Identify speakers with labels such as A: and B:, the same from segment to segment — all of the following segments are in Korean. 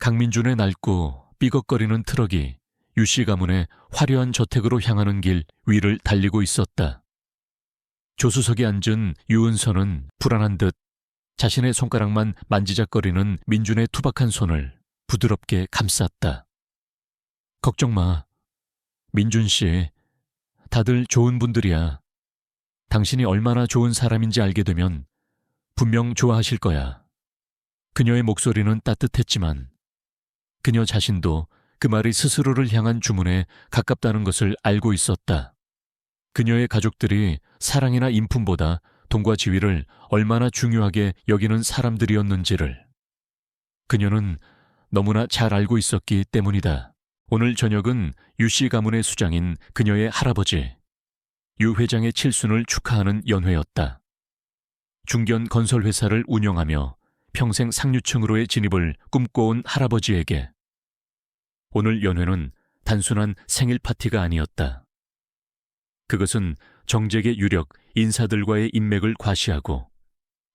A: 강민준의 낡고 삐걱거리는 트럭이 유씨 가문의 화려한 저택으로 향하는 길 위를 달리고 있었다. 조수석에 앉은 유은서는 불안한 듯 자신의 손가락만 만지작거리는 민준의 투박한 손을 부드럽게 감쌌다. 걱정 마. 민준 씨, 다들 좋은 분들이야. 당신이 얼마나 좋은 사람인지 알게 되면 분명 좋아하실 거야. 그녀의 목소리는 따뜻했지만 그녀 자신도 그 말이 스스로를 향한 주문에 가깝다는 것을 알고 있었다. 그녀의 가족들이 사랑이나 인품보다 돈과 지위를 얼마나 중요하게 여기는 사람들이었는지를 그녀는 너무나 잘 알고 있었기 때문이다. 오늘 저녁은 유씨 가문의 수장인 그녀의 할아버지 유 회장의 칠순을 축하하는 연회였다. 중견 건설회사를 운영하며 평생 상류층으로의 진입을 꿈꿔온 할아버지에게 오늘 연회는 단순한 생일 파티가 아니었다. 그것은 정재계 유력 인사들과의 인맥을 과시하고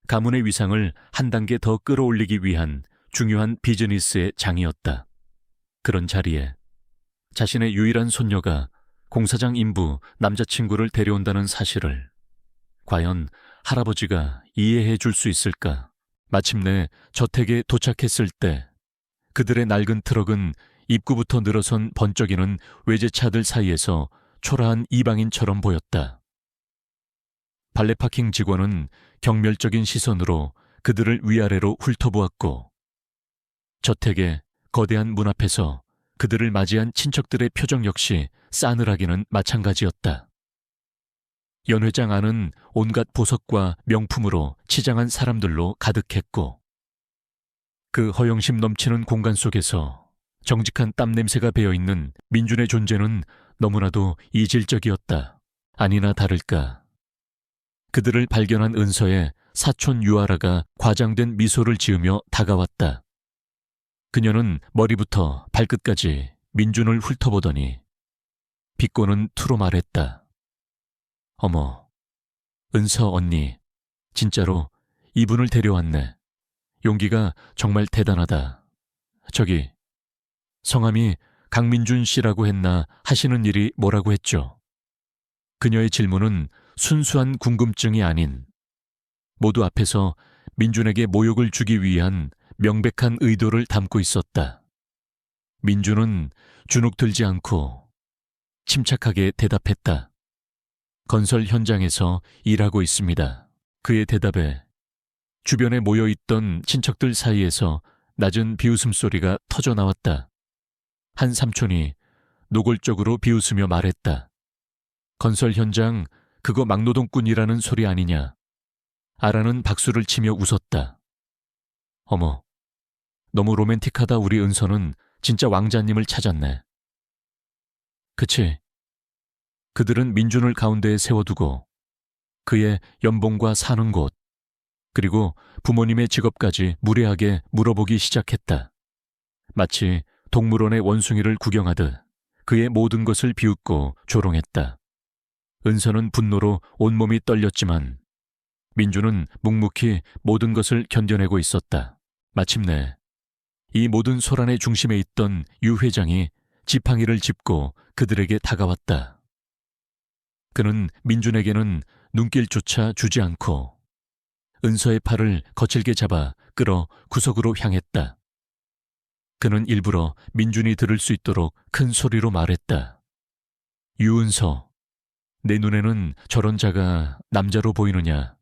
A: 가문의 위상을 한 단계 더 끌어올리기 위한 중요한 비즈니스의 장이었다. 그런 자리에 자신의 유일한 손녀가 공사장 인부 남자친구를 데려온다는 사실을 과연 할아버지가 이해해 줄 수 있을까? 마침내 저택에 도착했을 때 그들의 낡은 트럭은 입구부터 늘어선 번쩍이는 외제차들 사이에서 초라한 이방인처럼 보였다. 발레 파킹 직원은 경멸적인 시선으로 그들을 위아래로 훑어보았고 저택의 거대한 문 앞에서 그들을 맞이한 친척들의 표정 역시 싸늘하기는 마찬가지였다. 연 회장 안은 온갖 보석과 명품으로 치장한 사람들로 가득했고 그 허영심 넘치는 공간 속에서 정직한 땀 냄새가 배어있는 민준의 존재는 너무나도 이질적이었다. 아니나 다를까 그들을 발견한 은서의 사촌 유아라가 과장된 미소를 지으며 다가왔다. 그녀는 머리부터 발끝까지 민준을 훑어보더니 비꼬는 투로 말했다. 어머, 은서 언니, 진짜로 이분을 데려왔네. 용기가 정말 대단하다. 저기, 성함이 강민준 씨라고 했나 하시는 일이 뭐라고 했죠? 그녀의 질문은 순수한 궁금증이 아닌 모두 앞에서 민준에게 모욕을 주기 위한 명백한 의도를 담고 있었다. 민준은 주눅 들지 않고 침착하게 대답했다. 건설 현장에서 일하고 있습니다. 그의 대답에 주변에 모여있던 친척들 사이에서 낮은 비웃음 소리가 터져 나왔다. 한 삼촌이 노골적으로 비웃으며 말했다. 건설 현장 그거 막노동꾼이라는 소리 아니냐. 아라는 박수를 치며 웃었다. 어머, 너무 로맨틱하다. 우리 은서는 진짜 왕자님을 찾았네. 그치? 그들은 민준을 가운데에 세워두고 그의 연봉과 사는 곳 그리고 부모님의 직업까지 무례하게 물어보기 시작했다. 마치 동물원의 원숭이를 구경하듯 그의 모든 것을 비웃고 조롱했다. 은서는 분노로 온몸이 떨렸지만 민준은 묵묵히 모든 것을 견뎌내고 있었다. 마침내 이 모든 소란의 중심에 있던 유 회장이 지팡이를 짚고 그들에게 다가왔다. 그는 민준에게는 눈길조차 주지 않고 은서의 팔을 거칠게 잡아 끌어 구석으로 향했다. 그는 일부러 민준이 들을 수 있도록 큰 소리로 말했다. 유은서, 내 눈에는 저런 자가 남자로 보이느냐.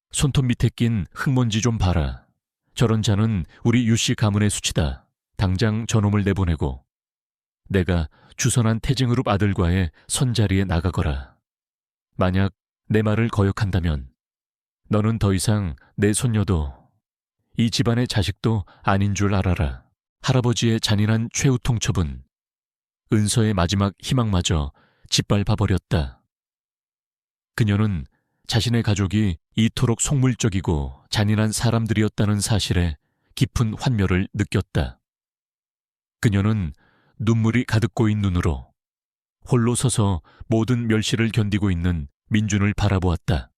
A: 손톱 밑에 낀 흙먼지 좀 봐라. 저런 자는 우리 유씨 가문의 수치다. 당장 저놈을 내보내고 내가 주선한 태증그룹 아들과의 선자리에 나가거라. 만약 내 말을 거역한다면 너는 더 이상 내 손녀도 이 집안의 자식도 아닌 줄 알아라. 할아버지의 잔인한 최후 통첩은 은서의 마지막 희망마저 짓밟아버렸다. 그녀는 자신의 가족이 이토록 속물적이고 잔인한 사람들이었다는 사실에 깊은 환멸을 느꼈다. 그녀는 눈물이 가득 고인 눈으로 홀로 서서 모든 멸시를 견디고 있는 민준을 바라보았다.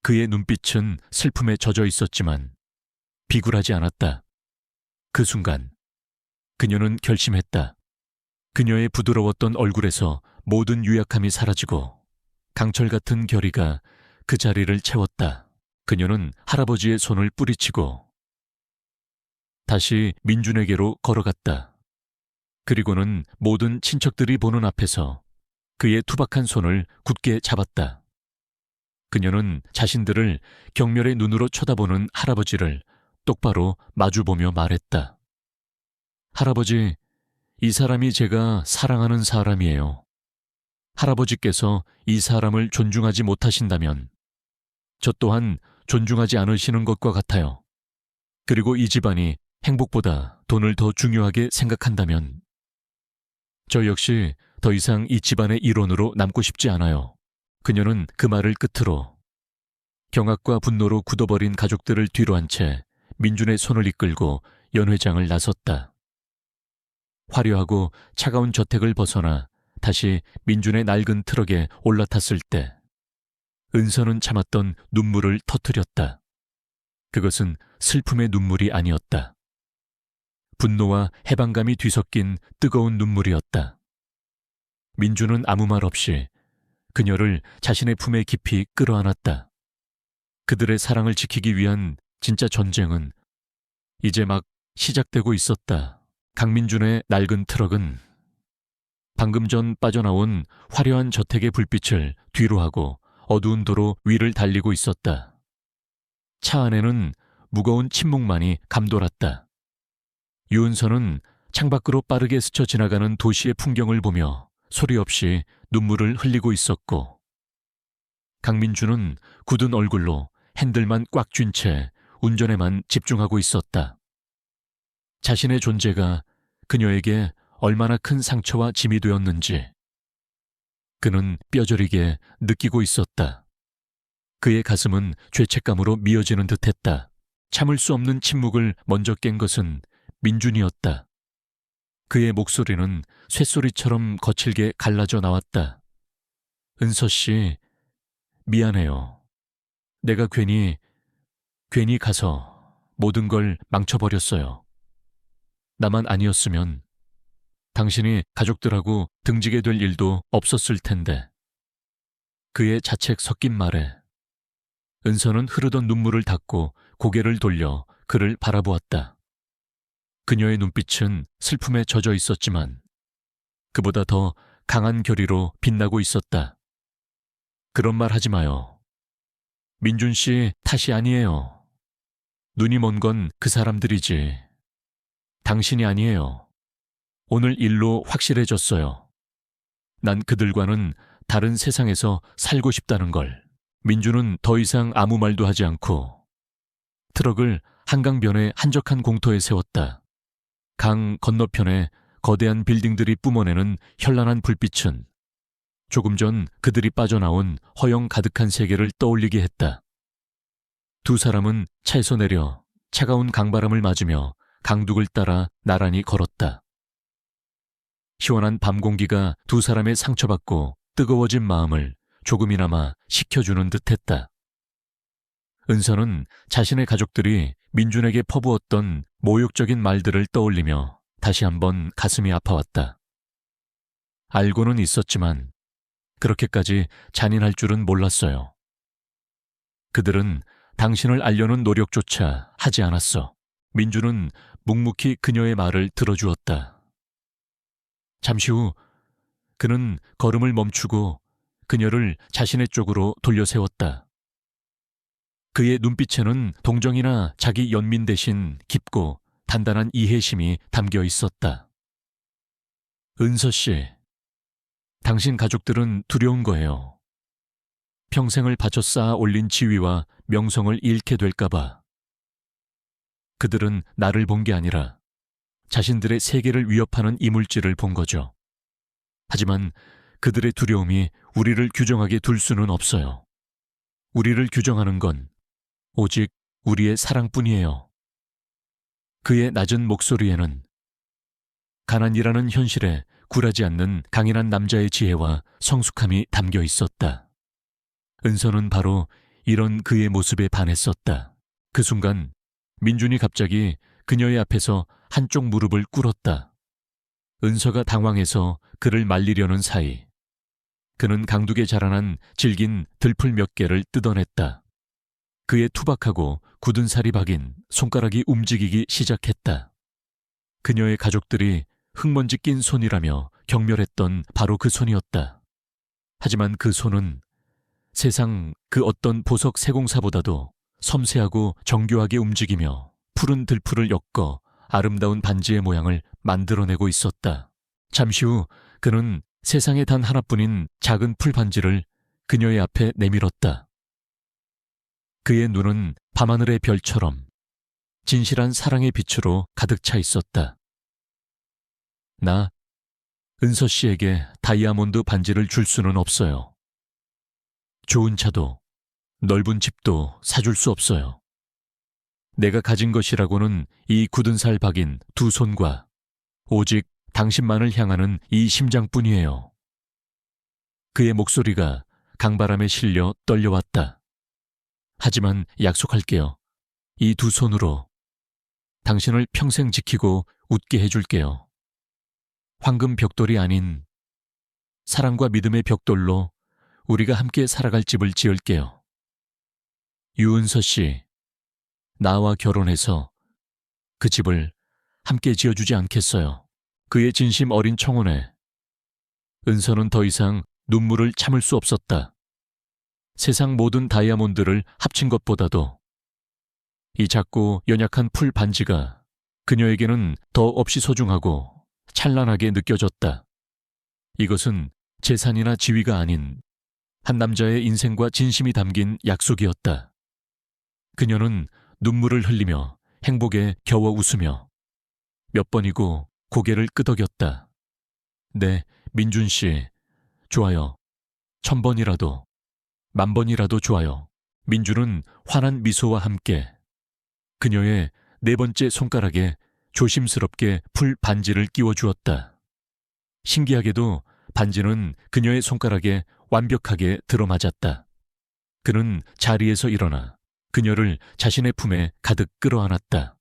A: 그의 눈빛은 슬픔에 젖어 있었지만 비굴하지 않았다. 그 순간 그녀는 결심했다. 그녀의 부드러웠던 얼굴에서 모든 유약함이 사라지고 강철 같은 결의가 그 자리를 채웠다. 그녀는 할아버지의 손을 뿌리치고 다시 민준에게로 걸어갔다. 그리고는 모든 친척들이 보는 앞에서 그의 투박한 손을 굳게 잡았다. 그녀는 자신들을 경멸의 눈으로 쳐다보는 할아버지를 똑바로 마주보며 말했다. 할아버지, 이 사람이 제가 사랑하는 사람이에요. 할아버지께서 이 사람을 존중하지 못하신다면 저 또한 존중하지 않으시는 것과 같아요. 그리고 이 집안이 행복보다 돈을 더 중요하게 생각한다면 저 역시 더 이상 이 집안의 일원으로 남고 싶지 않아요. 그녀는 그 말을 끝으로 경악과 분노로 굳어버린 가족들을 뒤로 한 채 민준의 손을 이끌고 연회장을 나섰다. 화려하고 차가운 저택을 벗어나 다시 민준의 낡은 트럭에 올라탔을 때 은서는 참았던 눈물을 터뜨렸다. 그것은 슬픔의 눈물이 아니었다. 분노와 해방감이 뒤섞인 뜨거운 눈물이었다. 민준은 아무 말 없이 그녀를 자신의 품에 깊이 끌어안았다. 그들의 사랑을 지키기 위한 진짜 전쟁은 이제 막 시작되고 있었다. 강민준의 낡은 트럭은 방금 전 빠져나온 화려한 저택의 불빛을 뒤로 하고 어두운 도로 위를 달리고 있었다. 차 안에는 무거운 침묵만이 감돌았다. 유은서는 창밖으로 빠르게 스쳐 지나가는 도시의 풍경을 보며 소리 없이 눈물을 흘리고 있었고, 강민주는 굳은 얼굴로 핸들만 꽉 쥔 채 운전에만 집중하고 있었다. 자신의 존재가 그녀에게 얼마나 큰 상처와 짐이 되었는지 그는 뼈저리게 느끼고 있었다. 그의 가슴은 죄책감으로 미어지는 듯했다. 참을 수 없는 침묵을 먼저 깬 것은 민준이었다. 그의 목소리는 쇳소리처럼 거칠게 갈라져 나왔다. 은서 씨, 미안해요. 내가 괜히 가서 모든 걸 망쳐버렸어요. 나만 아니었으면 당신이 가족들하고 등지게 될 일도 없었을 텐데. 그의 자책 섞인 말에 은서는 흐르던 눈물을 닦고 고개를 돌려 그를 바라보았다. 그녀의 눈빛은 슬픔에 젖어 있었지만 그보다 더 강한 결의로 빛나고 있었다. 그런 말 하지 마요. 민준 씨 탓이 아니에요. 눈이 먼 건 그 사람들이지. 당신이 아니에요. 오늘 일로 확실해졌어요. 난 그들과는 다른 세상에서 살고 싶다는 걸. 민준은 더 이상 아무 말도 하지 않고 트럭을 한강변의 한적한 공터에 세웠다. 강 건너편에 거대한 빌딩들이 뿜어내는 현란한 불빛은 조금 전 그들이 빠져나온 허영 가득한 세계를 떠올리게 했다. 두 사람은 차에서 내려 차가운 강바람을 맞으며 강둑을 따라 나란히 걸었다. 시원한 밤 공기가 두 사람의 상처받고 뜨거워진 마음을 조금이나마 식혀주는 듯했다. 은서는 자신의 가족들이 민준에게 퍼부었던 모욕적인 말들을 떠올리며 다시 한번 가슴이 아파왔다. 알고는 있었지만 그렇게까지 잔인할 줄은 몰랐어요. 그들은 당신을 알려는 노력조차 하지 않았어. 민준은 묵묵히 그녀의 말을 들어주었다. 잠시 후 그는 걸음을 멈추고 그녀를 자신의 쪽으로 돌려 세웠다. 그의 눈빛에는 동정이나 자기 연민 대신 깊고 단단한 이해심이 담겨 있었다. 은서 씨, 당신 가족들은 두려운 거예요. 평생을 바쳐 쌓아 올린 지위와 명성을 잃게 될까봐. 그들은 나를 본 게 아니라 자신들의 세계를 위협하는 이물질을 본 거죠. 하지만 그들의 두려움이 우리를 규정하게 둘 수는 없어요. 우리를 규정하는 건 오직 우리의 사랑뿐이에요. 그의 낮은 목소리에는 가난이라는 현실에 굴하지 않는 강인한 남자의 지혜와 성숙함이 담겨 있었다. 은서는 바로 이런 그의 모습에 반했었다. 그 순간 민준이 갑자기 그녀의 앞에서 한쪽 무릎을 꿇었다. 은서가 당황해서 그를 말리려는 사이 그는 강둑에 자라난 질긴 들풀 몇 개를 뜯어냈다. 그의 투박하고 굳은 살이 박인 손가락이 움직이기 시작했다. 그녀의 가족들이 흙먼지 낀 손이라며 경멸했던 바로 그 손이었다. 하지만 그 손은 세상 그 어떤 보석 세공사보다도 섬세하고 정교하게 움직이며 푸른 들풀을 엮어 아름다운 반지의 모양을 만들어내고 있었다. 잠시 후 그는 세상에 단 하나뿐인 작은 풀 반지를 그녀의 앞에 내밀었다. 그의 눈은 밤하늘의 별처럼 진실한 사랑의 빛으로 가득 차 있었다. 나, 은서 씨에게 다이아몬드 반지를 줄 수는 없어요. 좋은 차도 넓은 집도 사줄 수 없어요. 내가 가진 것이라고는 이 굳은 살 박인 두 손과 오직 당신만을 향하는 이 심장뿐이에요. 그의 목소리가 강바람에 실려 떨려왔다. 하지만 약속할게요. 이 두 손으로 당신을 평생 지키고 웃게 해줄게요. 황금 벽돌이 아닌 사랑과 믿음의 벽돌로 우리가 함께 살아갈 집을 지을게요. 유은서 씨, 나와 결혼해서 그 집을 함께 지어주지 않겠어요. 그의 진심 어린 청혼에 은서는 더 이상 눈물을 참을 수 없었다. 세상 모든 다이아몬드를 합친 것보다도 이 작고 연약한 풀 반지가 그녀에게는 더 없이 소중하고 찬란하게 느껴졌다. 이것은 재산이나 지위가 아닌 한 남자의 인생과 진심이 담긴 약속이었다. 그녀는 눈물을 흘리며 행복에 겨워 웃으며 몇 번이고 고개를 끄덕였다. 네, 민준 씨, 좋아요. 1000번이라도, 10,000번이라도 좋아요. 민준은 환한 미소와 함께 그녀의 네 번째 손가락에 조심스럽게 풀 반지를 끼워주었다. 신기하게도 반지는 그녀의 손가락에 완벽하게 들어맞았다. 그는 자리에서 일어나 그녀를 자신의 품에 가득 끌어안았다.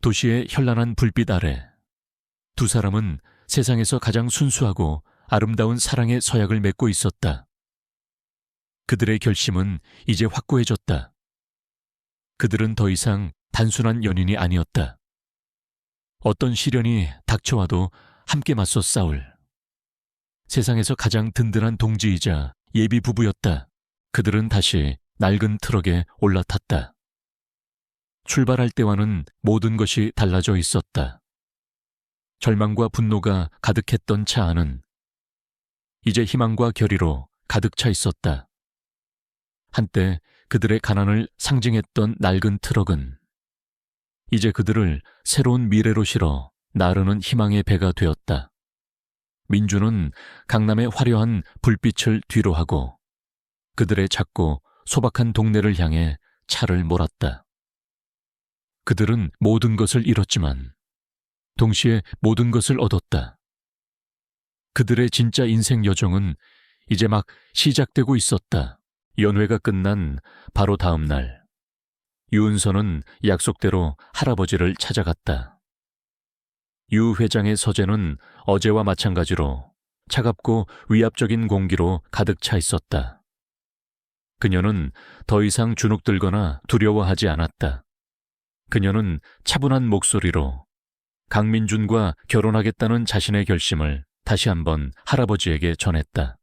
A: 도시의 현란한 불빛 아래 두 사람은 세상에서 가장 순수하고 아름다운 사랑의 서약을 맺고 있었다. 그들의 결심은 이제 확고해졌다. 그들은 더 이상 단순한 연인이 아니었다. 어떤 시련이 닥쳐와도 함께 맞서 싸울 세상에서 가장 든든한 동지이자 예비 부부였다. 그들은 다시 낡은 트럭에 올라탔다. 출발할 때와는 모든 것이 달라져 있었다. 절망과 분노가 가득했던 차 안은 이제 희망과 결의로 가득 차 있었다. 한때 그들의 가난을 상징했던 낡은 트럭은 이제 그들을 새로운 미래로 실어 나르는 희망의 배가 되었다. 민주는 강남의 화려한 불빛을 뒤로하고 그들의 작고 소박한 동네를 향해 차를 몰았다. 그들은 모든 것을 잃었지만 동시에 모든 것을 얻었다. 그들의 진짜 인생 여정은 이제 막 시작되고 있었다. 연회가 끝난 바로 다음 날, 유은서는 약속대로 할아버지를 찾아갔다. 유 회장의 서재는 어제와 마찬가지로 차갑고 위압적인 공기로 가득 차 있었다. 그녀는 더 이상 주눅들거나 두려워하지 않았다. 그녀는 차분한 목소리로 강민준과 결혼하겠다는 자신의 결심을 다시 한번 할아버지에게 전했다.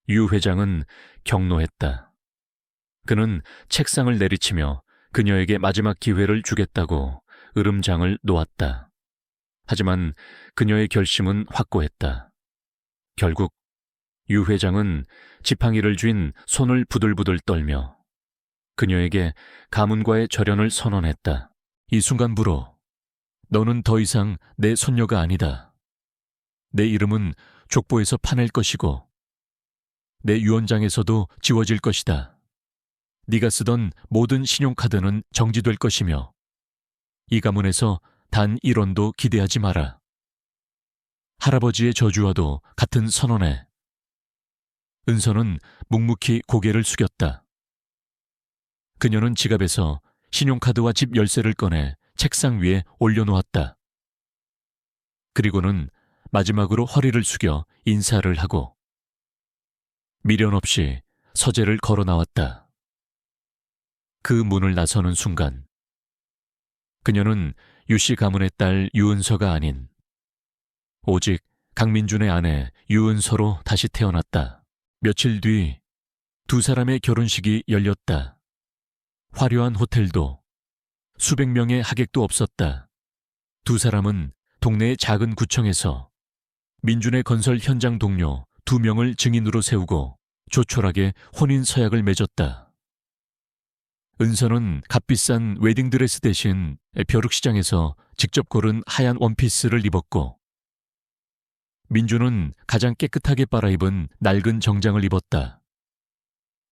A: 유 회장은 격노했다. 그는 책상을 내리치며 그녀에게 마지막 기회를 주겠다고 으름장을 놓았다. 하지만 그녀의 결심은 확고했다. 결국 유 회장은 지팡이를 쥔 손을 부들부들 떨며 그녀에게 가문과의 절연을 선언했다. 이 순간부로 너는 더 이상 내 손녀가 아니다. 내 이름은 족보에서 파낼 것이고 내 유언장에서도 지워질 것이다. 네가 쓰던 모든 신용카드는 정지될 것이며 이 가문에서 단 1원도 기대하지 마라. 할아버지의 저주와도 같은 선언에 은서는 묵묵히 고개를 숙였다. 그녀는 지갑에서 신용카드와 집 열쇠를 꺼내 책상 위에 올려놓았다. 그리고는 마지막으로 허리를 숙여 인사를 하고 미련 없이 서재를 걸어 나왔다. 그 문을 나서는 순간 그녀는 유씨 가문의 딸 유은서가 아닌 오직 강민준의 아내 유은서로 다시 태어났다. 며칠 뒤 두 사람의 결혼식이 열렸다. 화려한 호텔도 수백 명의 하객도 없었다. 두 사람은 동네의 작은 구청에서 민준의 건설 현장 동료 2명을 증인으로 세우고 조촐하게 혼인 서약을 맺었다. 은서는 값비싼 웨딩드레스 대신 벼룩시장에서 직접 고른 하얀 원피스를 입었고 민준은 가장 깨끗하게 빨아입은 낡은 정장을 입었다.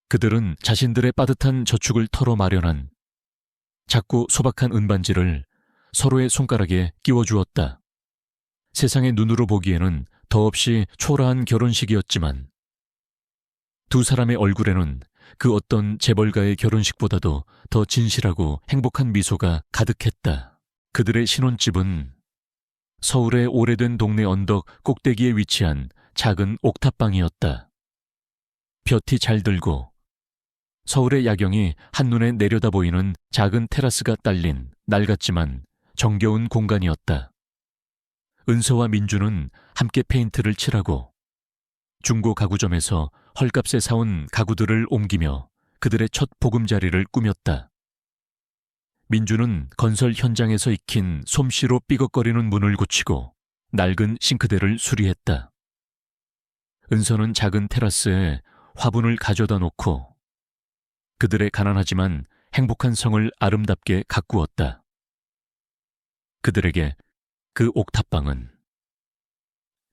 A: 그들은 자신들의 빠듯한 저축을 털어 마련한 작고 소박한 은반지를 서로의 손가락에 끼워주었다. 세상의 눈으로 보기에는 더없이 초라한 결혼식이었지만 두 사람의 얼굴에는 그 어떤 재벌가의 결혼식보다도 더 진실하고 행복한 미소가 가득했다. 그들의 신혼집은 서울의 오래된 동네 언덕 꼭대기에 위치한 작은 옥탑방이었다. 볕이 잘 들고 서울의 야경이 한눈에 내려다 보이는 작은 테라스가 딸린 낡았지만 정겨운 공간이었다. 은서와 민주는 함께 페인트를 칠하고 중고 가구점에서 헐값에 사온 가구들을 옮기며 그들의 첫 보금자리를 꾸몄다. 민주는 건설 현장에서 익힌 솜씨로 삐걱거리는 문을 고치고 낡은 싱크대를 수리했다. 은서는 작은 테라스에 화분을 가져다 놓고 그들의 가난하지만 행복한 성을 아름답게 가꾸었다. 그들에게 그 옥탑방은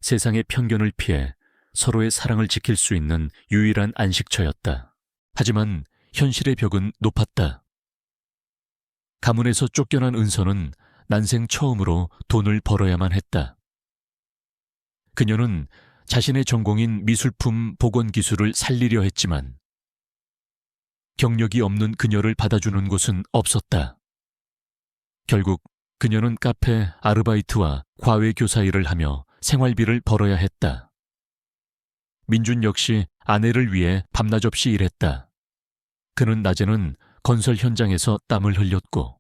A: 세상의 편견을 피해 서로의 사랑을 지킬 수 있는 유일한 안식처였다. 하지만 현실의 벽은 높았다. 가문에서 쫓겨난 은서는 난생 처음으로 돈을 벌어야만 했다. 그녀는 자신의 전공인 미술품 복원 기술을 살리려 했지만 경력이 없는 그녀를 받아주는 곳은 없었다. 결국 그녀는 카페 아르바이트와 과외 교사 일을 하며 생활비를 벌어야 했다. 민준 역시 아내를 위해 밤낮 없이 일했다. 그는 낮에는 건설 현장에서 땀을 흘렸고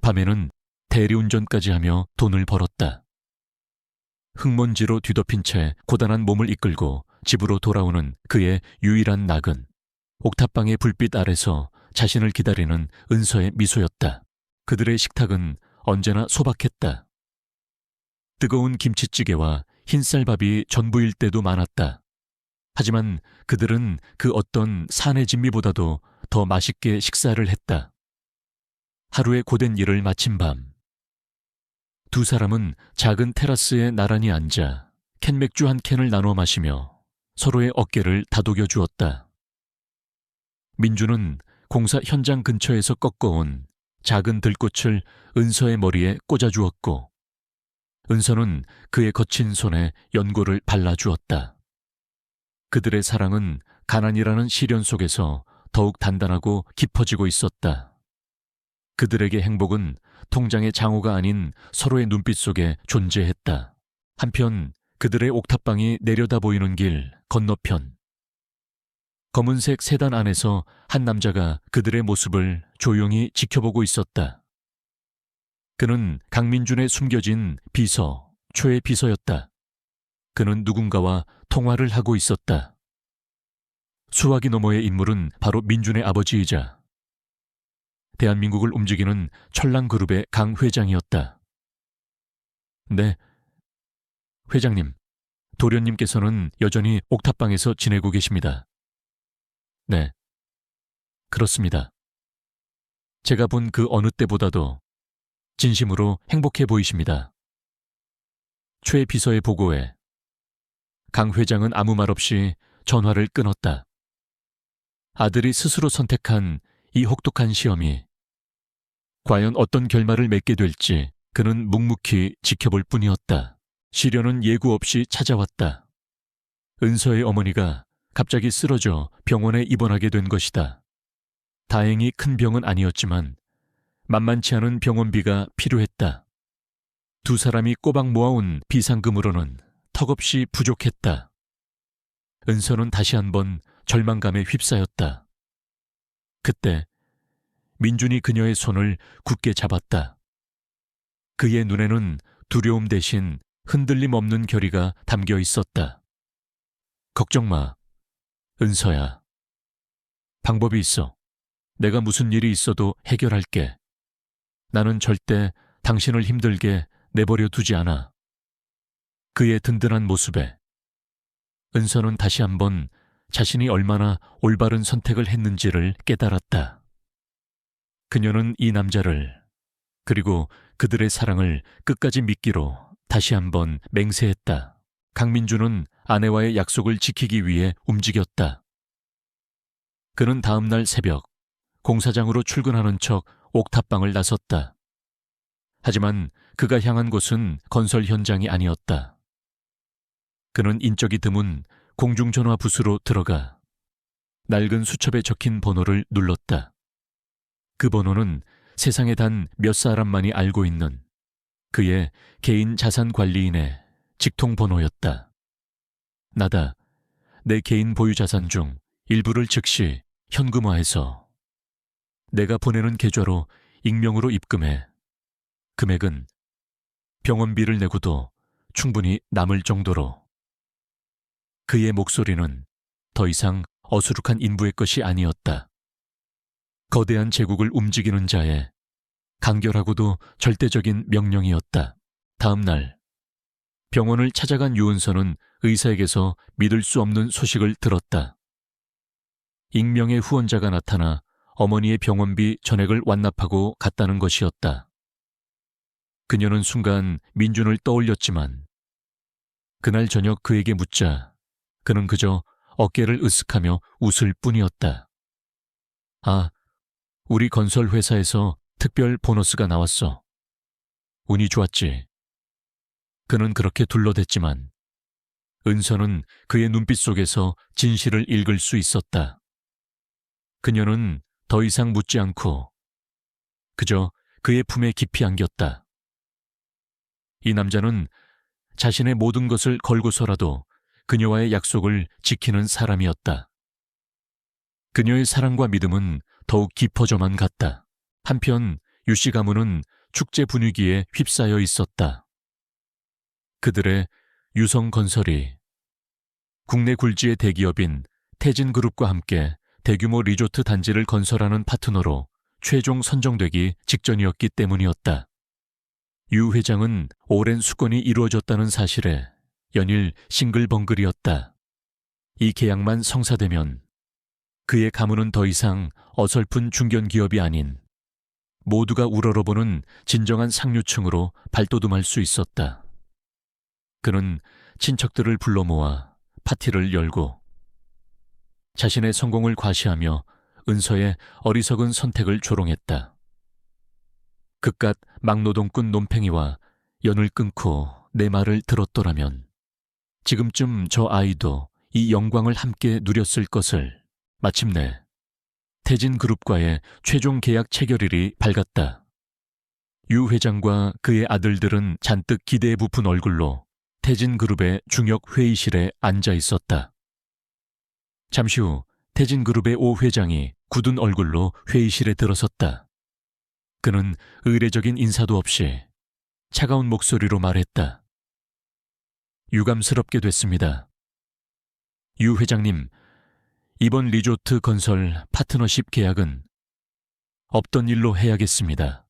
A: 밤에는 대리운전까지 하며 돈을 벌었다. 흙먼지로 뒤덮인 채 고단한 몸을 이끌고 집으로 돌아오는 그의 유일한 낙은 옥탑방의 불빛 아래서 자신을 기다리는 은서의 미소였다. 그들의 식탁은 언제나 소박했다. 뜨거운 김치찌개와 흰쌀밥이 전부일 때도 많았다. 하지만 그들은 그 어떤 사내 진미보다도 더 맛있게 식사를 했다. 하루의 고된 일을 마친 밤, 두 사람은 작은 테라스에 나란히 앉아 캔맥주 한 캔을 나눠 마시며 서로의 어깨를 다독여 주었다. 민주는 공사 현장 근처에서 꺾어온 작은 들꽃을 은서의 머리에 꽂아주었고 은서는 그의 거친 손에 연고를 발라주었다. 그들의 사랑은 가난이라는 시련 속에서 더욱 단단하고 깊어지고 있었다. 그들에게 행복은 통장의 장호가 아닌 서로의 눈빛 속에 존재했다. 한편 그들의 옥탑방이 내려다 보이는 길 건너편, 검은색 세단 안에서 한 남자가 그들의 모습을 조용히 지켜보고 있었다. 그는 강민준의 숨겨진 비서, 초의 비서였다. 그는 누군가와 통화를 하고 있었다. 수화기 너머의 인물은 바로 민준의 아버지이자 대한민국을 움직이는 천랑그룹의 강 회장이었다. 네, 회장님, 도련님께서는 여전히 옥탑방에서 지내고 계십니다. 네, 그렇습니다. 제가 본 그 어느 때보다도 진심으로 행복해 보이십니다. 최 비서의 보고에 강 회장은 아무 말 없이 전화를 끊었다. 아들이 스스로 선택한 이 혹독한 시험이 과연 어떤 결말을 맺게 될지 그는 묵묵히 지켜볼 뿐이었다. 시련은 예고 없이 찾아왔다. 은서의 어머니가 갑자기 쓰러져 병원에 입원하게 된 것이다. 다행히 큰 병은 아니었지만 만만치 않은 병원비가 필요했다. 두 사람이 꼬박 모아온 비상금으로는 턱없이 부족했다. 은서는 다시 한번 절망감에 휩싸였다. 그때 민준이 그녀의 손을 굳게 잡았다. 그의 눈에는 두려움 대신 흔들림 없는 결의가 담겨 있었다. 걱정 마, 은서야. 방법이 있어. 내가 무슨 일이 있어도 해결할게. 나는 절대 당신을 힘들게 내버려 두지 않아. 그의 든든한 모습에 은서는 다시 한번 자신이 얼마나 올바른 선택을 했는지를 깨달았다. 그녀는 이 남자를, 그리고 그들의 사랑을 끝까지 믿기로 다시 한번 맹세했다. 강민주는 아내와의 약속을 지키기 위해 움직였다. 그는 다음 날 새벽 공사장으로 출근하는 척 옥탑방을 나섰다. 하지만 그가 향한 곳은 건설 현장이 아니었다. 그는 인적이 드문 공중전화 부스로 들어가 낡은 수첩에 적힌 번호를 눌렀다. 그 번호는 세상에 단 몇 사람만이 알고 있는 그의 개인 자산 관리인의 직통번호였다. 나다. 내 개인 보유 자산 중 일부를 즉시 현금화해서 내가 보내는 계좌로 익명으로 입금해. 금액은 병원비를 내고도 충분히 남을 정도로. 그의 목소리는 더 이상 어수룩한 인부의 것이 아니었다. 거대한 제국을 움직이는 자의 간결하고도 절대적인 명령이었다. 다음 날 병원을 찾아간 유은서는 의사에게서 믿을 수 없는 소식을 들었다. 익명의 후원자가 나타나 어머니의 병원비 전액을 완납하고 갔다는 것이었다. 그녀는 순간 민준을 떠올렸지만 그날 저녁 그에게 묻자 그는 그저 어깨를 으쓱하며 웃을 뿐이었다. 아, 우리 건설 회사에서 특별 보너스가 나왔어. 운이 좋았지. 그는 그렇게 둘러댔지만 은서는 그의 눈빛 속에서 진실을 읽을 수 있었다. 그녀는 더 이상 묻지 않고 그저 그의 품에 깊이 안겼다. 이 남자는 자신의 모든 것을 걸고서라도 그녀와의 약속을 지키는 사람이었다. 그녀의 사랑과 믿음은 더욱 깊어져만 갔다. 한편 유씨 가문은 축제 분위기에 휩싸여 있었다. 그들의 유성건설이 국내 굴지의 대기업인 태진그룹과 함께 대규모 리조트 단지를 건설하는 파트너로 최종 선정되기 직전이었기 때문이었다. 유 회장은 오랜 수건이 이루어졌다는 사실에 연일 싱글벙글이었다. 이 계약만 성사되면 그의 가문은 더 이상 어설픈 중견기업이 아닌 모두가 우러러보는 진정한 상류층으로 발돋움할 수 있었다. 그는 친척들을 불러 모아 파티를 열고 자신의 성공을 과시하며 은서의 어리석은 선택을 조롱했다. 그깟 막노동꾼 논팽이와 연을 끊고 내 말을 들었더라면 지금쯤 저 아이도 이 영광을 함께 누렸을 것을. 마침내 태진그룹과의 최종 계약 체결일이 밝았다. 유 회장과 그의 아들들은 잔뜩 기대에 부푼 얼굴로 태진그룹의 중역 회의실에 앉아 있었다. 잠시 후 태진그룹의 오 회장이 굳은 얼굴로 회의실에 들어섰다. 그는 의례적인 인사도 없이 차가운 목소리로 말했다. 유감스럽게 됐습니다. 유 회장님, 이번 리조트 건설 파트너십 계약은 없던 일로 해야겠습니다.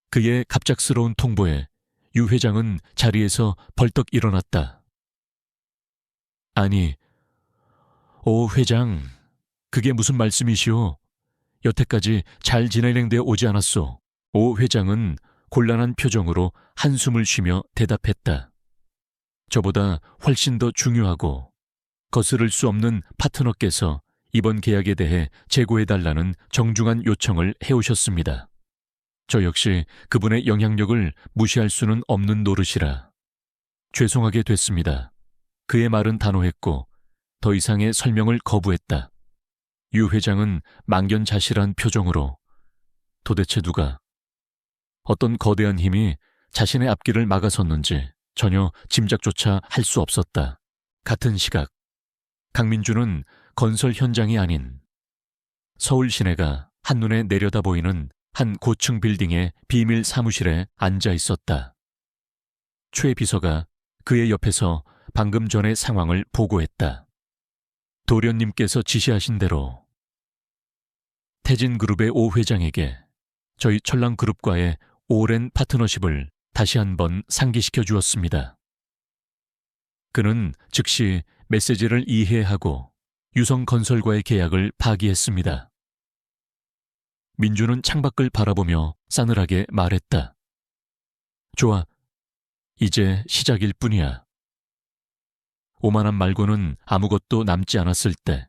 A: 그의 갑작스러운 통보에 유 회장은 자리에서 벌떡 일어났다. 아니, 오 회장, 그게 무슨 말씀이시오? 여태까지 잘 진행되어 오지 않았소. 오 회장은 곤란한 표정으로 한숨을 쉬며 대답했다. 저보다 훨씬 더 중요하고 거스를 수 없는 파트너께서 이번 계약에 대해 재고해달라는 정중한 요청을 해오셨습니다. 저 역시 그분의 영향력을 무시할 수는 없는 노릇이라 죄송하게 됐습니다. 그의 말은 단호했고 더 이상의 설명을 거부했다. 유 회장은 망견자실한 표정으로 도대체 누가, 어떤 거대한 힘이 자신의 앞길을 막아섰는지 전혀 짐작조차 할 수 없었다. 같은 시각, 강민주는 건설 현장이 아닌 서울 시내가 한눈에 내려다 보이는 한 고층 빌딩의 비밀 사무실에 앉아 있었다. 최 비서가 그의 옆에서 방금 전의 상황을 보고했다. 도련님께서 지시하신 대로 태진그룹의 오 회장에게 저희 철랑그룹과의 오랜 파트너십을 다시 한번 상기시켜 주었습니다. 그는 즉시 메시지를 이해하고 유성건설과의 계약을 파기했습니다. 민주는 창밖을 바라보며 싸늘하게 말했다. 좋아, 이제 시작일 뿐이야. 오만함 말고는 아무것도 남지 않았을 때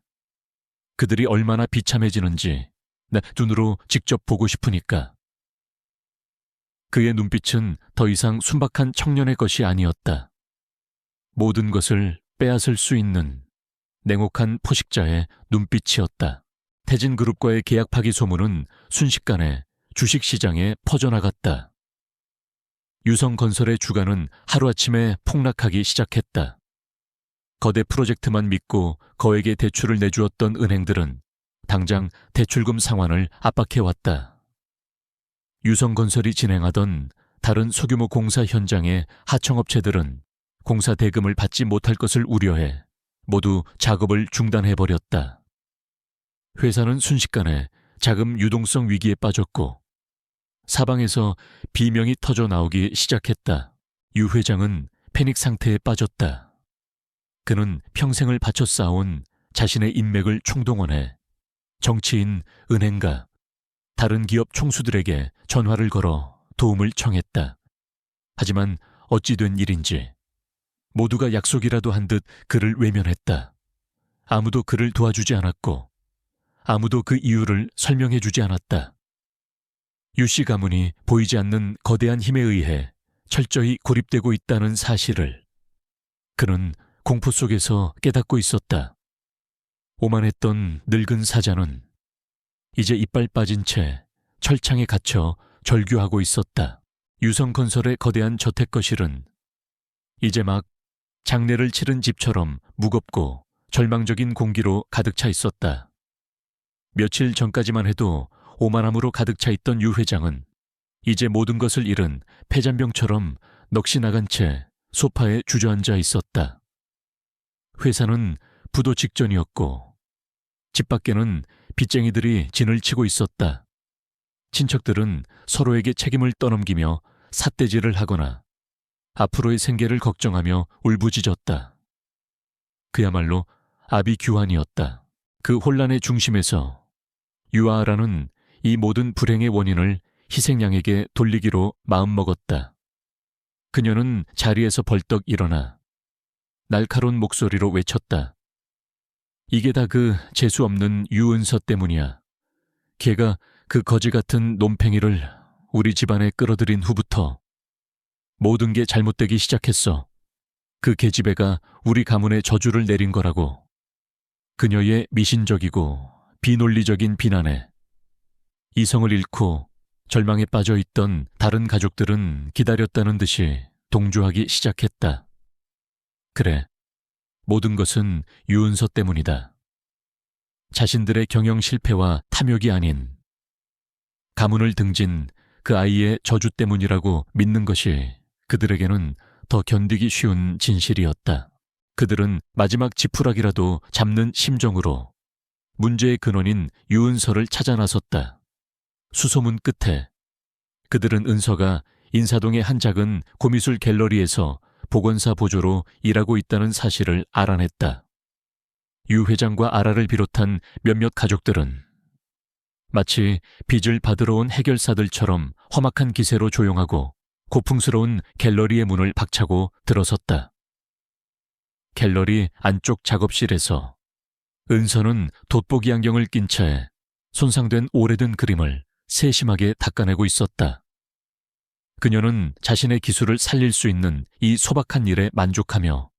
A: 그들이 얼마나 비참해지는지 내 눈으로 직접 보고 싶으니까. 그의 눈빛은 더 이상 순박한 청년의 것이 아니었다. 모든 것을 빼앗을 수 있는 냉혹한 포식자의 눈빛이었다. 태진그룹과의 계약 파기 소문은 순식간에 주식시장에 퍼져나갔다. 유성건설의 주가는 하루아침에 폭락하기 시작했다. 거대 프로젝트만 믿고 거액의 대출을 내주었던 은행들은 당장 대출금 상환을 압박해왔다. 유성건설이 진행하던 다른 소규모 공사 현장의 하청업체들은 공사 대금을 받지 못할 것을 우려해 모두 작업을 중단해버렸다. 회사는 순식간에 자금 유동성 위기에 빠졌고 사방에서 비명이 터져 나오기 시작했다. 유 회장은 패닉 상태에 빠졌다. 그는 평생을 바쳐 쌓아온 자신의 인맥을 총동원해 정치인, 은행가, 다른 기업 총수들에게 전화를 걸어 도움을 청했다. 하지만 어찌 된 일인지 모두가 약속이라도 한 듯 그를 외면했다. 아무도 그를 도와주지 않았고 아무도 그 이유를 설명해 주지 않았다. 유씨 가문이 보이지 않는 거대한 힘에 의해 철저히 고립되고 있다는 사실을 그는 공포 속에서 깨닫고 있었다. 오만했던 늙은 사자는 이제 이빨 빠진 채 철창에 갇혀 절규하고 있었다. 유성건설의 거대한 저택거실은 이제 막 장례를 치른 집처럼 무겁고 절망적인 공기로 가득 차 있었다. 며칠 전까지만 해도 오만함으로 가득 차 있던 유 회장은 이제 모든 것을 잃은 폐잔병처럼 넋이 나간 채 소파에 주저앉아 있었다. 회사는 부도 직전이었고 집 밖에는 빚쟁이들이 진을 치고 있었다. 친척들은 서로에게 책임을 떠넘기며 삿대질을 하거나 앞으로의 생계를 걱정하며 울부짖었다. 그야말로 아비규환이었다. 그 혼란의 중심에서 유아라는 이 모든 불행의 원인을 희생양에게 돌리기로 마음먹었다. 그녀는 자리에서 벌떡 일어나 날카로운 목소리로 외쳤다. 이게 다 그 재수없는 유은서 때문이야. 걔가 그 거지 같은 놈팽이를 우리 집안에 끌어들인 후부터 모든 게 잘못되기 시작했어. 그 계집애가 우리 가문에 저주를 내린 거라고. 그녀의 미신적이고 비논리적인 비난에 이성을 잃고 절망에 빠져 있던 다른 가족들은 기다렸다는 듯이 동조하기 시작했다. 그래, 모든 것은 유은서 때문이다. 자신들의 경영 실패와 탐욕이 아닌 가문을 등진 그 아이의 저주 때문이라고 믿는 것이 그들에게는 더 견디기 쉬운 진실이었다. 그들은 마지막 지푸라기라도 잡는 심정으로 문제의 근원인 유은서를 찾아 나섰다. 수소문 끝에 그들은 은서가 인사동의 한 작은 고미술 갤러리에서 보건사 보조로 일하고 있다는 사실을 알아냈다. 유 회장과 아라를 비롯한 몇몇 가족들은 마치 빚을 받으러 온 해결사들처럼 험악한 기세로 조용하고 고풍스러운 갤러리의 문을 박차고 들어섰다. 갤러리 안쪽 작업실에서 은서는 돋보기 안경을 낀 채 손상된 오래된 그림을 세심하게 닦아내고 있었다. 그녀는 자신의 기술을 살릴 수 있는 이 소박한 일에 만족하며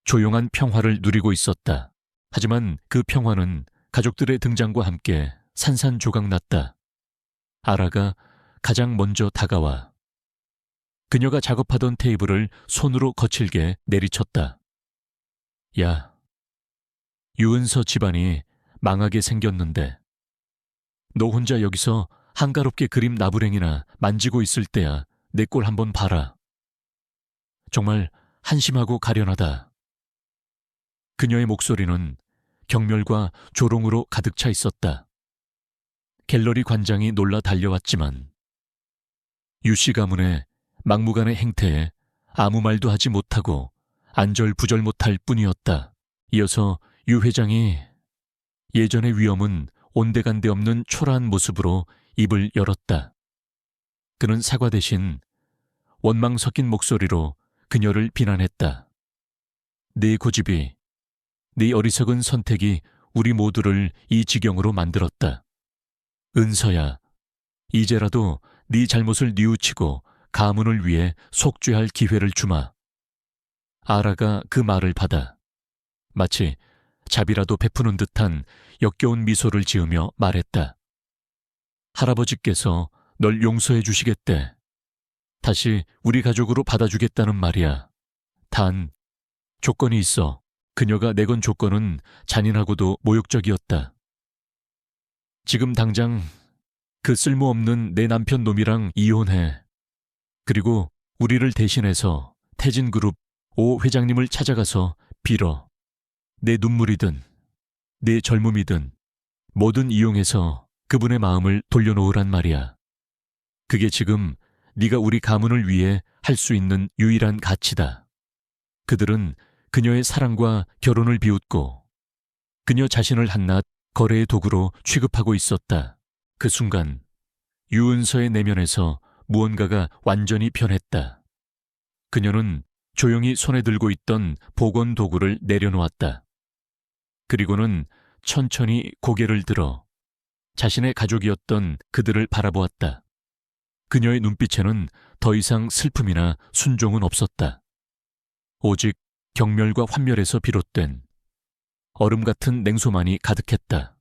A: 조용한 평화를 누리고 있었다. 하지만 그 평화는 가족들의 등장과 함께 산산조각 났다. 아라가 가장 먼저 다가와 그녀가 작업하던 테이블을 손으로 거칠게 내리쳤다. 야, 유은서 집안이 망하게 생겼는데 너 혼자 여기서 한가롭게 그림 나부랭이나 만지고 있을 때야 내 꼴 한번 봐라. 정말 한심하고 가련하다. 그녀의 목소리는 경멸과 조롱으로 가득 차 있었다. 갤러리 관장이 놀라 달려왔지만 유씨 가문의 막무가내 행태에 아무 말도 하지 못하고 안절부절 못할 뿐이었다. 이어서 유 회장이 예전의 위엄은 온데간데 없는 초라한 모습으로 입을 열었다. 그는 사과 대신 원망 섞인 목소리로 그녀를 비난했다. 네 고집이, 네 어리석은 선택이 우리 모두를 이 지경으로 만들었다. 은서야, 이제라도 네 잘못을 뉘우치고 가문을 위해 속죄할 기회를 주마. 아라가 그 말을 받아 마치 자비라도 베푸는 듯한 역겨운 미소를 지으며 말했다. 할아버지께서 널 용서해 주시겠대. 다시 우리 가족으로 받아주겠다는 말이야. 단, 조건이 있어. 그녀가 내건 조건은 잔인하고도 모욕적이었다. 지금 당장 그 쓸모없는 내 남편 놈이랑 이혼해. 그리고 우리를 대신해서 태진그룹 오 회장님을 찾아가서 빌어. 내 눈물이든 내 젊음이든 뭐든 이용해서 그분의 마음을 돌려놓으란 말이야. 그게 지금 네가 우리 가문을 위해 할 수 있는 유일한 가치다. 그들은 그녀의 사랑과 결혼을 비웃고 그녀 자신을 한낱 거래의 도구로 취급하고 있었다. 그 순간 유은서의 내면에서 무언가가 완전히 변했다. 그녀는 조용히 손에 들고 있던 복원 도구를 내려놓았다. 그리고는 천천히 고개를 들어 자신의 가족이었던 그들을 바라보았다. 그녀의 눈빛에는 더 이상 슬픔이나 순종은 없었다. 오직 경멸과 환멸에서 비롯된 얼음 같은 냉소만이 가득했다.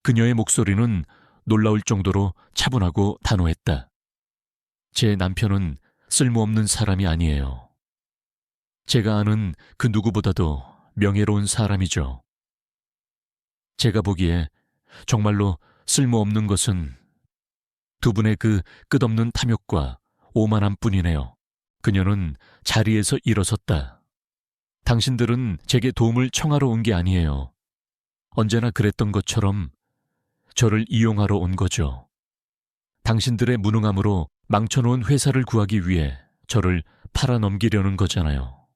A: 그녀의 목소리는 놀라울 정도로 차분하고 단호했다. 제 남편은 쓸모없는 사람이 아니에요. 제가 아는 그 누구보다도 명예로운 사람이죠. 제가 보기에 정말로 쓸모없는 것은 두 분의 그 끝없는 탐욕과 오만함 뿐이네요. 그녀는 자리에서 일어섰다. 당신들은 제게 도움을 청하러 온 게 아니에요. 언제나 그랬던 것처럼 저를 이용하러 온 거죠. 당신들의 무능함으로 망쳐놓은 회사를 구하기 위해 저를 팔아넘기려는 거잖아요.